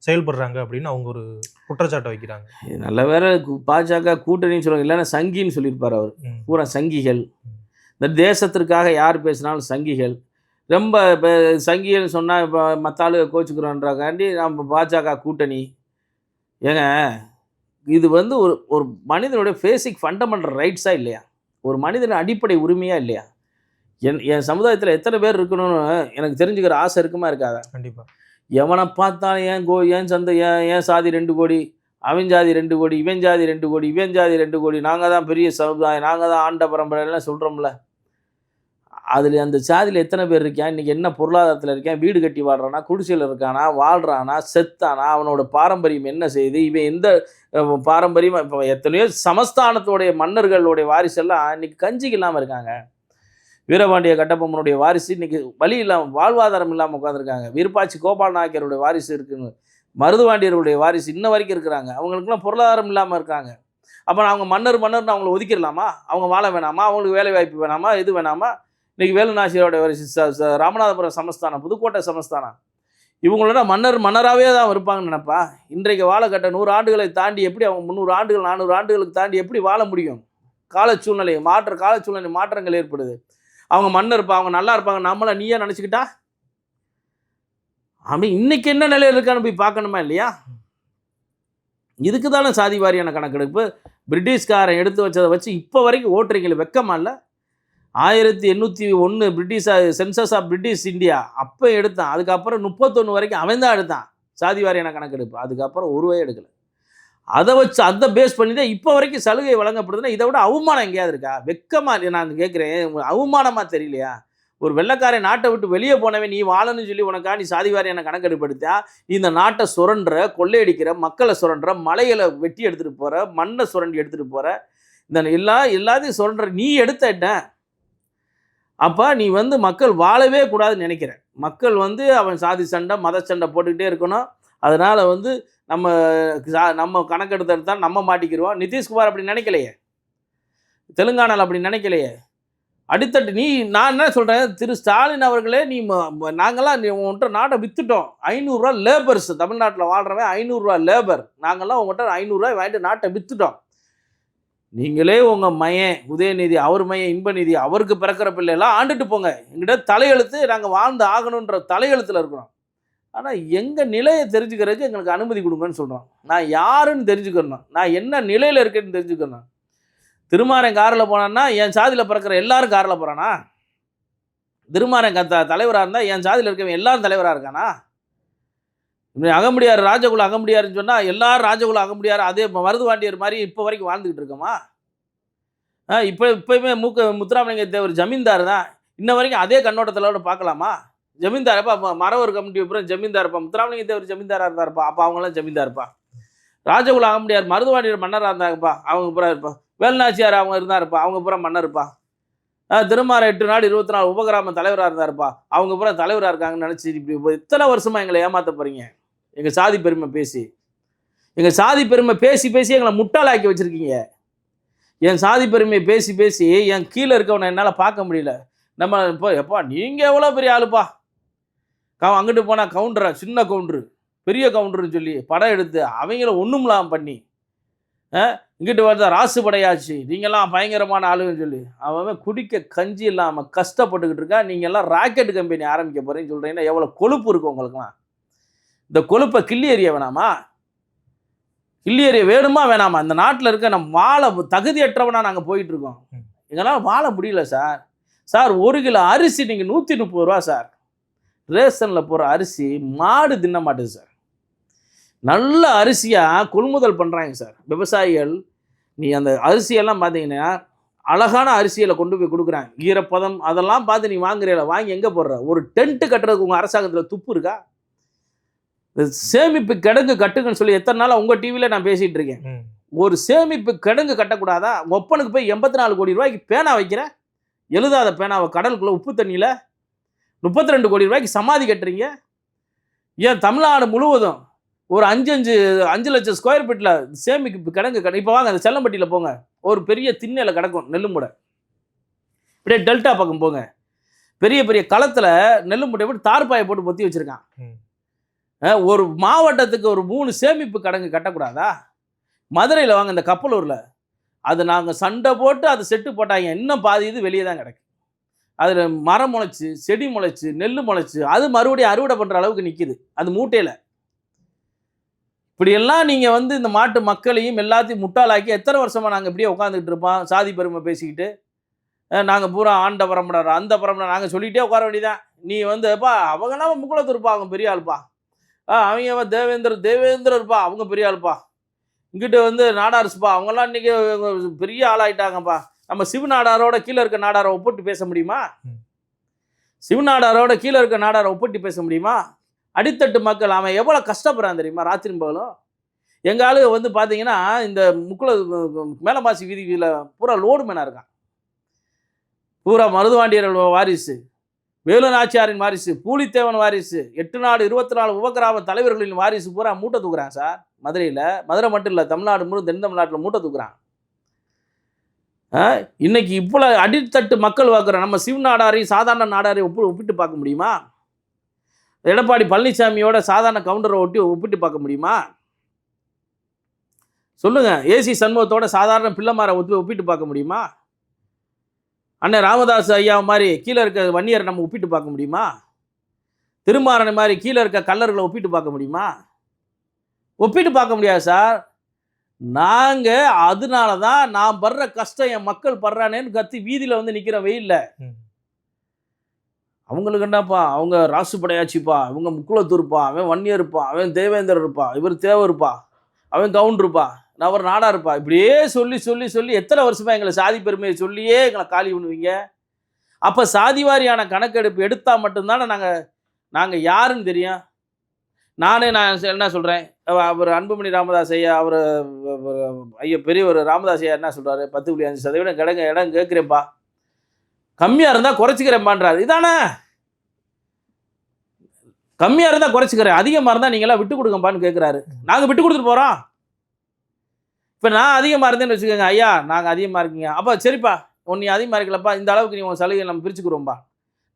செயல்படுறாங்க அப்படின்னு அவங்க ஒரு குற்றச்சாட்டை வைக்கிறாங்க. நல்ல வேற பாஜக கூட்டணின்னு சொல்லுவாங்க, இல்லைன்னா சங்கின்னு சொல்லியிருப்பார் அவர். பூரா சங்கிகள். இந்த தேசத்திற்காக யார் பேசினாலும் சங்கிகள். ரொம்ப இப்போ சங்கிகள்னு சொன்னால் இப்போ மற்ற ஆளு கோச்சுக்கிறோன்றாக்காண்டி நம்ம பாஜக கூட்டணி. ஏங்க இது வந்து ஒரு ஒரு மனிதனுடைய பேசிக் ஃபண்டமெண்டல் ரைட்ஸாக இல்லையா? ஒரு மனிதன் அடிப்படை உரிமையாக இல்லையா? என் சமுதாயத்தில் எத்தனை பேர் இருக்கணும்னு எனக்கு தெரிஞ்சுக்கிற ஆசை இருக்குமா இருக்காதா? கண்டிப்பாக. எவனை பார்த்தாலும் ஏன் சந்தை ஏன் சாதி 2 கோடி, அவன் ஜாதி 2 கோடி, இவன் ஜாதி 2 கோடி, இவன் ஜாதி 2 கோடி, நாங்கள் தான் பெரிய சமுதாயம், நாங்கள் தான் ஆண்ட பரம்பரைலாம் சொல்கிறோம்ல. அதில் அந்த சாதியில் எத்தனை பேர் இருக்கான், இன்றைக்கி என்ன பொருளாதாரத்தில் இருக்கான், வீடு கட்டி வாழ்கிறானா, குடிசையில் இருக்கானா, வாழ்கிறானா, செத்தானா, அவனோட பாரம்பரியம் என்ன செய்யுது, இவன் எந்த பாரம்பரியம். இப்போ எத்தனையோ சமஸ்தானத்தோடைய மன்னர்களுடைய வாரிசெல்லாம் இன்றைக்கி கஞ்சிக்கு இல்லாமல் இருக்காங்க. வீரபாண்டிய கட்டபொம்மனுடைய வாரிசு இன்றைக்கி வழி இல்லாமல் வாழ்வாதாரம் இல்லாமல் உட்காந்துருக்காங்க. விருப்பாச்சி கோபால் நாயக்கருடைய வாரிசு இருக்குன்னு, மருதுவாண்டியருடைய வாரிசு இன்ன வரைக்கும் இருக்கிறாங்க. அவங்களுக்குலாம் பொருளாதாரம் இல்லாமல் இருக்காங்க. அப்போ அவங்க மன்னர்னு அவங்கள ஒதுக்கிடலாமா? அவங்க வாழ வேணாமா? அவங்களுக்கு வேலை வாய்ப்பு வேணாமா? இது வேணாமா? இன்றைக்கி வேலுநாச்சியாரோட வாரிசு ராமநாதபுரம் சமஸ்தானம், புதுக்கோட்டை சமஸ்தானம், இவங்களோட மன்னராகவே தான் இருப்பாங்கன்னு நினைப்பா. இன்றைக்கு வாழக்கட்ட 100 ஆண்டுகளை தாண்டி எப்படி அவங்க 300 ஆண்டுகள் 400 ஆண்டுகளுக்கு தாண்டி எப்படி வாழ முடியும்? கால சூழ்நிலை மாற்றங்கள் ஏற்படுது. அவங்க மன்னர் இருப்பாங்க, அவங்க நல்லா இருப்பாங்க, நம்மளை நீயே நினச்சிக்கிட்டா அப்படி இன்னைக்கு என்ன நிலையில் இருக்கான்னு போய் பார்க்கணுமா இல்லையா? இதுக்கு தானே சாதி வாரியான கணக்கெடுப்பு. பிரிட்டிஷ்காரன் எடுத்து வச்சதை வச்சு இப்போ வரைக்கும் ஓட்டுறீங்களே, வெக்கமா இல்லை? 1801 British census of British India அப்போ எடுத்தான். அதுக்கப்புறம் 31 வரைக்கும் அவன் தான் எடுத்தான் சாதி வாரியான கணக்கெடுப்பு. அதுக்கப்புறம் ஒருவே எடுக்கலை. அதை வச்சு அந்த பேஸ் பண்ணி தான் இப்போ வரைக்கும் சலுகை வழங்கப்படுதுன்னா இதை விட அவமானம் எங்கேயாவது இருக்கா? வெக்கமாக நான் கேட்குறேன், அவமானமாக தெரியலையா? ஒரு வெள்ளைக்காரை நாட்டை விட்டு வெளியே போனவன் நீ வாழணும்னு சொல்லி உனக்கா நீ சாதி வாரியான கணக்கெடுப்படுத்தா இந்த நாட்டை சுரண்டுற, கொள்ளையடிக்கிற, மக்களை சுரண்டுற, மலைகளை வெட்டி எடுத்துகிட்டு போகிற, மண்ணை சுரண்டி எடுத்துகிட்டு போகிற, இந்த எல்லாத்தையும் சுரண்டுற நீ எடுத்த. அப்போ நீ வந்து மக்கள் வாழவே கூடாதுன்னு நினைக்கிற. மக்கள் வந்து அவன் சாதி சண்டை, மத சண்டை போட்டுக்கிட்டே இருக்கணும். அதனால் வந்து நம்ம கணக்கெடுத்தால் நம்ம மாட்டிக்கிடுவோம். நிதிஷ்குமார் அப்படி நினைக்கலையே, தெலுங்கானாவில் அப்படி நினைக்கலையே. அடித்தட்டு நான் என்ன சொல்கிறேன், திரு ஸ்டாலின் அவர்களே, நாங்கள்லாம் உங்கள்கிட்ட நாட்டை விற்றுட்டோம். 500 ரூபா லேபர்ஸ், தமிழ்நாட்டில் வாழ்கிறவன் 500 ரூபா லேபர், நாங்கள்லாம் உங்கள்கிட்ட 500 ரூபாய் வாங்கிட்டு நாட்டை விற்றுட்டோம். நீங்களே உங்கள் மையன் உதயநிதி, அவர் மையன் இன்பநிதி, அவருக்கு பிறக்கிற பிள்ளையெல்லாம் ஆண்டுட்டு போங்க. எங்கிட்ட தலையெழுத்து, நாங்கள் வாழ்ந்து ஆகணுன்ற தலையெழுத்தில் இருக்கிறோம். ஆனால் எங்கள் நிலையை தெரிஞ்சுக்கிறதுக்கு எங்களுக்கு அனுமதி கொடுங்கன்னு சொல்கிறோம். நான் யாருன்னு தெரிஞ்சுக்கணும், நான் என்ன நிலையில் இருக்கேன்னு தெரிஞ்சுக்கணும். திருமாறன் காரில் போனான்னா என் சாதியில் பிறக்கிற எல்லாரும் காரில் போகிறானா? திருமாறன் தலைவராக இருந்தால் என் சாதியில் இருக்கவன் எல்லாரும் தலைவராக இருக்கானா? அகமுடியார் ராஜகுல அகமுடியாருன்னு சொன்னால் எல்லாரும் ராஜகுல அகமுடியார் அதே மருதுவாண்டியர் மாதிரி இப்போ வரைக்கும் வாழ்ந்துக்கிட்டு இருக்கோமா? இப்போயுமே முத்துராமலிங்க தேவர் ஜமீன்தார் தான். இன்ன வரைக்கும் அதே கண்ணோட்டத்தில் பார்க்கலாமா? ஜமீன்தார் அப்பா மரவர் கமிட்டி அப்புறம் ஜமீன்தார் இருப்பா, முத்துராமலிங்க தேவர் ஜமீன்தாராக இருந்தாருப்பா, அப்போ அவங்களாம் ஜமீன்தார்ப்பா. ராஜகுல அகமுடியார் மருதுவாண்டியர் மன்னராக இருந்தாங்கப்பா, அவங்க பூரா இருப்பா. வேலுநாச்சியார் அவங்க இருந்தாருப்பா, அவங்க பூரா மன்னர்ப்பா. திருமாற 8 நாள் 24 உபகிராம தலைவராக இருந்தாருப்பா, அவங்க பூரா தலைவராக இருக்காங்கன்னு நினச்சி இப்படி எத்தனை வருஷமாக எங்களை ஏமாற்ற போகிறீங்க? எங்கள் சாதி பெருமை பேசி எங்களை முட்டாளாக்கி வச்சுருக்கீங்க. என் சாதி பெருமையை பேசி என் கீழே இருக்கவனை என்னால் பார்க்க முடியல. நம்ம இப்போ எப்பா நீங்கள் எவ்வளோ பெரிய ஆளுப்பா, அங்கிட்டு போனால் கவுண்டரா, சின்ன கவுண்டரு, பெரிய கவுண்டருன்னு சொல்லி படம் எடுத்து அவங்கள ஒன்றும்லாம் பண்ணி இங்கிட்டு வந்தால் ராசு படையாச்சு, நீங்கள்லாம் பயங்கரமான ஆளுன்னு சொல்லி அவன் குடிக்க கஞ்சி இல்லாமல் கஷ்டப்பட்டுக்கிட்டு இருக்கா. நீங்கள்லாம் ராக்கெட் கம்பெனி ஆரம்பிக்க போகிறேன்னு சொல்கிறீங்கன்னா எவ்வளோ கொழுப்பு இருக்கும் உங்களுக்குலாம்? இந்த கொழுப்பை கிள்ளி எறிய வேணாமா? கிள்ளி எறிய வேணுமா வேணாமா? இந்த நாட்டில் இருக்க நம்ம வாழ தகுதியற்றவனா நாங்கள் போயிட்டுருக்கோம். எங்களால் வாழ முடியல சார். 1 கிலோ அரிசி நீங்கள் 130 ரூபா சார். ரேஷனில் போகிற அரிசி மாடு தின்ன மாட்டேது சார். நல்ல அரிசியாக கொள்முதல் பண்ணுறாங்க சார் விவசாயிகள். நீ அந்த அரிசியெல்லாம் பார்த்தீங்கன்னா அழகான அரிசியில் கொண்டு போய் கொடுக்குறாங்க. ஈரப்பதம் அதெல்லாம் பார்த்து நீ வாங்குறீல, வாங்கி எங்கே போடுற? ஒரு டென்ட்டு கட்டுறதுக்கு உங்கள் அரசாங்கத்தில் துப்பு இருக்கா? சேமிப்பு கிடங்கு கட்டுங்கன்னு சொல்லி எத்தனை நாளாக உங்கள் டிவியில் நான் பேசிகிட்டு இருக்கேன். ஒரு சேமிப்பு கிடங்கு கட்டக்கூடாதா? ஒப்பனுக்கு போய் 84 கோடி ரூபாய்க்கு பேனா வைக்கிற, எழுதாத பேனாவை கடலுக்குள்ளே உப்பு தண்ணியில் 32 கோடி ரூபாய்க்கு சமாதி கட்டுறீங்க. ஏன் தமிழ்நாடு முழுவதும் ஒரு 5 லட்சம் ஸ்கொயர் ஃபீட்டில் சேமிப்பு கிடங்கு இப்போ வாங்க அந்த செல்லம்பட்டியில் போங்க, ஒரு பெரிய திண்ணையில் கிடக்கும் நெல்லு மூடை. இப்படியே டெல்டா பக்கம் போங்க, பெரிய பெரிய களத்தில் நெல்லு மூட்டை போட்டு தார்பாயை போட்டு பொத்தி வச்சுருக்கான். ஒரு மாவட்டத்துக்கு ஒரு 3 சேமிப்பு கிடங்கு கட்டக்கூடாதா? மதுரையில் வாங்க இந்த கப்பலூரில், அது நாங்கள் சண்டை போட்டு அது செட்டு போட்டாங்க, இன்னும் பாதி இது வெளியே தான் கிடக்கு. அதில் மரம் முளைச்சி, செடி முளைச்சி, நெல் முளைச்சி, அது மறுபடியும் அறுவடை பண்ணுற அளவுக்கு நிற்கிது அது மூட்டையில். இப்படியெல்லாம் நீங்கள் வந்து இந்த மாட்டு மக்களையும் எல்லாத்தையும் முட்டாளாக்கி எத்தனை வருஷமாக நாங்கள் இப்படியே உட்காந்துக்கிட்டு இருப்போம், சாதி பெருமை பேசிக்கிட்டு. நாங்கள் பூரா ஆண்ட பரம்பரை அந்த பரம்பரை நாங்கள் சொல்லிகிட்டே உட்கார வேண்டியதான். நீ வந்து எப்பா அவங்கெல்லாம் முக்குளத்தூர்ப்பா, அவங்க பெரிய ஆளுப்பா. அவங்க தேவேந்திரர்ப்பா, அவங்க பெரிய ஆளுப்பா. இங்கிட்ட வந்து நாடார்ஸ்ப்பா, அவங்கெல்லாம் இன்றைக்கி பெரிய ஆளாயிட்டாங்கப்பா. நம்ம சிவநாடாரோட கீழே இருக்க நாடாரை ஒப்பிட்டு பேச முடியுமா? சிவநாடாரோட கீழே இருக்க நாடாரை ஒப்பிட்டு பேச முடியுமா? அடித்தட்டு மக்கள் அவன் எவ்வளோ கஷ்டப்படுறான் தெரியுமா? ராத்திரி பகலும் எங்கள் ஆளு வந்து பார்த்தீங்கன்னா இந்த மேலமாசி வீதியில் பூரா லோடு மேனாக இருக்கான். பூரா மருதுவாண்டியர் வாரிசு, வேலு நாச்சியாரின் வாரிசு, பூலித்தேவன் வாரிசு, 8 நாடு 24 உபகிராம தலைவர்களின் வாரிசு பூரா மூட்டை தூக்குறான் சார். மதுரையில், மதுரை மட்டும் இல்லை, தமிழ்நாடு முழு தென் தமிழ்நாட்டில் மூட்டை தூக்குறான். இன்னைக்கு இவ்வளோ அடித்தட்டு மக்கள் வாக்குற நம்ம சிவநாடாரையும் சாதாரண நாடாரையும் ஒப்பிட்டு பார்க்க முடியுமா? எடப்பாடி பழனிசாமியோட சாதாரண கவுண்டரை ஒப்பிட்டு பார்க்க முடியுமா? சொல்லுங்க. ஏசி சண்முகத்தோட சாதாரண பிள்ளைமாரை ஒப்பிட்டு பார்க்க முடியுமா? அண்ணன் ராமதாஸ் ஐயா மாதிரி கீழே இருக்க வன்னியரை நம்ம ஒப்பிட்டு பார்க்க முடியுமா? திருமாறனை மாதிரி கீழே இருக்க கல்லர்களை ஒப்பிட்டு பார்க்க முடியுமா? ஒப்பிட்டு பார்க்க முடியாது சார். நாங்கள் அதனால தான் நான் படுற கஷ்டம் என் மக்கள் படுறானேன்னு கத்தி வீதியில் வந்து நிற்கிற வெயில்ல. அவங்களுக்கு என்னப்பா, அவங்க ராசுப்படையாச்சிப்பா, இவங்க முக்குளத்தூர்ப்பா, அவன் வன்னியருப்பா, அவன் தேவேந்திரர் இருப்பா, இவர் தேவருப்பா, அவன் கவுண்டருப்பா, நான் ஒரு நாடா இருப்பா. இப்படியே சொல்லி சொல்லி சொல்லி எத்தனை வருஷமா எங்களை சாதி பெருமையை சொல்லியே எங்களை காலி பண்ணுவீங்க. அப்போ சாதிவாரியான கணக்கெடுப்பு எடுத்தால் மட்டும்தானே நாங்கள் யாருன்னு தெரியும். நான் என்ன சொல்கிறேன், அவர் அன்புமணி ராமதாஸ் ஐயா, அவர் ஐயா பெரியவர் ராமதாஸ் ஐயா என்ன சொல்கிறாரு, 10.5% இடம் கேட்குறேன்ப்பா, கம்மியாக இருந்தால் குறைச்சிக்கிறேன்பான்றாரு. இதானே கம்மியாக இருந்தால் குறைச்சிக்கிறேன், அதிகமாக இருந்தால் நீங்களாம் விட்டு கொடுங்கப்பான்னு கேட்குறாரு. நாங்கள் விட்டு கொடுத்துட்டு போகிறோம். இப்போ நான் அதிகமாக இருந்தேன்னு வச்சுக்கோங்க, ஐயா நாங்கள் அதிகமாக இருக்கீங்க, அப்போ சரிப்பா நீ அதிகமாக இருக்கலப்பா, இந்த அளவுக்கு நீ உங்கள் சலுகை நம்ம பிரிச்சுக்கிறோம்பா,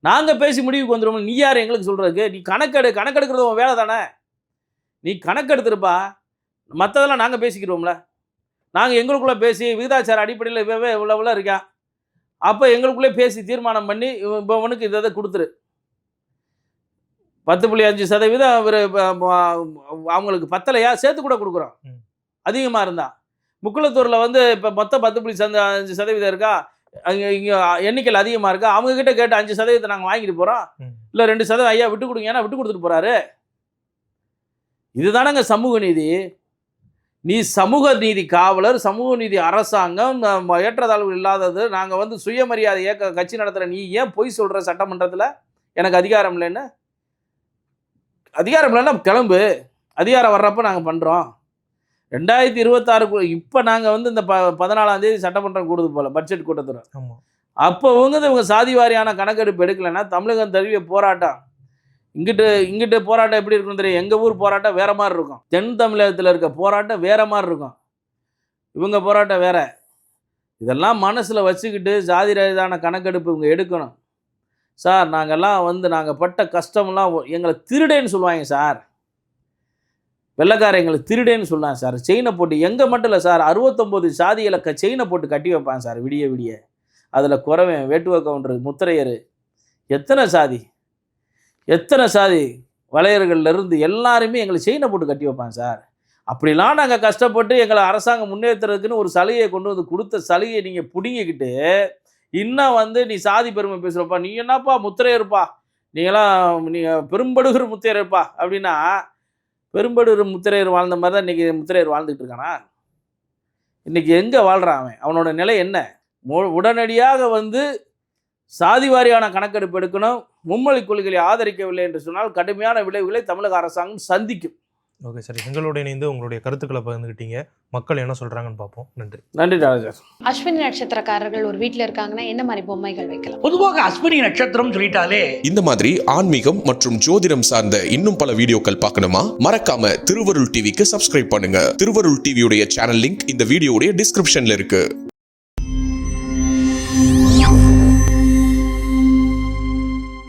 நாங்கள் பேசி முடிவுக்கு வந்துடுவோம். நீ யார் எங்களுக்கு சொல்கிறதுக்கு? நீ கணக்கெடுக்கிறது உன் வேலை தானே, நீ கணக்கெடுத்துருப்பா, மற்றதெல்லாம் நாங்கள் பேசிக்கிறோம்ல. நாங்கள் எங்களுக்குள்ளே பேசி விகிதாச்சார அடிப்படையில் இவ்வளோ இருக்கா, அப்போ எங்களுக்குள்ளே பேசி தீர்மானம் பண்ணி இவனுக்கு இதை கொடுத்துரு. 10.5% அவர் அவங்களுக்கு பத்தலையா சேர்த்து கூட கொடுக்குறோம். அதிகமாக இருந்தால் முக்குளத்தூரில் வந்து இப்போ மொத்தம் 10.5% இருக்கா, அங்கே இங்கே எண்ணிக்கையில் அதிகமாக இருக்கா, அவங்கக்கிட்ட கேட்டு 5% நாங்கள் வாங்கிட்டு போகிறோம். இல்லை 2% ஐயா விட்டு கொடுங்க, ஏன்னா விட்டு கொடுத்துட்டு போகிறாரு. இதுதானங்க சமூக நீதி. நீ சமூக நீதி காவலர், சமூக நீதி அரசாங்கம், ஏற்றத்தாழ்வு இல்லாதது, நாங்கள் வந்து சுயமரியாதை இயக்க கட்சி நடத்துகிற நீ ஏன் பொய் சொல்கிற சட்டமன்றத்தில் எனக்கு அதிகாரம் இல்லைன்னு? அதிகாரம் இல்லைன்னா கிளம்பு, அதிகாரம் வர்றப்போ நாங்கள் பண்ணுறோம். 2026 இப்போ நாங்கள் வந்து இந்த 14ஆம் தேதி சட்டமன்றம் கூடுது போல் பட்ஜெட் கூட்டத்தில். அப்போ இவங்க சாதி வாரியான கணக்கெடுப்பு எடுக்கலைன்னா தமிழகம் தழுவிய போராட்டம், இங்கிட்டு போராட்டம் எப்படி இருக்குன்னு தெரியும். எங்கள் ஊர் போராட்டம் வேறு மாதிரி இருக்கும், தென் தமிழகத்தில் இருக்க போராட்டம் வேறு மாதிரி இருக்கும், இவங்க போராட்டம் வேறு. இதெல்லாம் மனசில் வச்சுக்கிட்டு ஜாதி ரீதியான கணக்கெடுப்பு இவங்க எடுக்கணும் சார். நாங்கள்லாம் வந்து நாங்கள் பட்ட கஷ்டம்லாம் எங்களை திருடேன்னு சொல்லுவாங்க சார், வெள்ளைக்கார எங்களுக்கு திருடேன்னு சொல்லலாம் சார். செயினை போட்டு எங்கே மட்டும் இல்லை சார், 69 சாதிகளை செயினை போட்டு கட்டி வைப்பான் சார் விடிய விடிய. அதில் குறவன், வேட்டுவ கவுண்டர், முத்திரையர், எத்தனை சாதி வளையர்கள்லேருந்து எல்லாருமே எங்களை செயினை போட்டு கட்டி வைப்பாங்க சார். அப்படிலாம் நாங்கள் கஷ்டப்பட்டு எங்களை அரசாங்கம் முன்னேற்றுறதுக்குன்னு ஒரு சலுகையை கொண்டு வந்து கொடுத்த சலுகையை நீங்கள் பிடுங்கிக்கிட்டு இன்னும் வந்து நீ சாதி பெருமை பேசுகிறப்பா, நீ என்னப்பா முத்திரையர்ப்பா, நீங்கள் பெரும்படுகிற முத்திரையர்ப்பா அப்படின்னா, பெரும்படுகிற முத்திரையர் வாழ்ந்த மாதிரி தான் இன்றைக்கி முத்திரையர் வாழ்ந்துக்கிட்டு இருக்கானா? இன்றைக்கி எங்கே வாழ்கிறான் அவன்? அவனோட நிலை என்ன? உடனடியாக வந்து சாதி வாரியான கணக்கெடுப்பு எடுக்கணும். மும்மொழி கொள்கைகளை ஆதரிக்கவில்லை என்று சொன்னால் கடுமையான விளைவுகளை தமிழக அரசாங்கம் சந்திக்கும். ஓகே சார், எங்களோட இணைந்து உங்களுடைய கருத்துக்களை பகிர்ந்துக்கிட்டீங்க. மக்கள் என்ன சொல்றாங்கன்னு பார்ப்போம். நன்றி. நன்றி ராஜா. அஸ்வினி நட்சத்திரக்காரர்கள் ஒரு வீட்டில் இருக்காங்கன்னா என்ன மாதிரி பொம்மைகள் வைக்கலாம்? பொதுவாக அஸ்வினி நட்சத்திரம் சொல்லிட்டாலே இந்த மாதிரி ஆன்மீகம் மற்றும் ஜோதிடம் சார்ந்த இன்னும் பல வீடியோக்கள் பார்க்கணுமா? மறக்காம திருவருள் டிவிக்கு சப்ஸ்கிரைப் பண்ணுங்க. திருவருள் டிவியுடைய சேனல் லிங்க் இந்த வீடியோடைய டிஸ்கிரிப்ஷன்ல இருக்கு.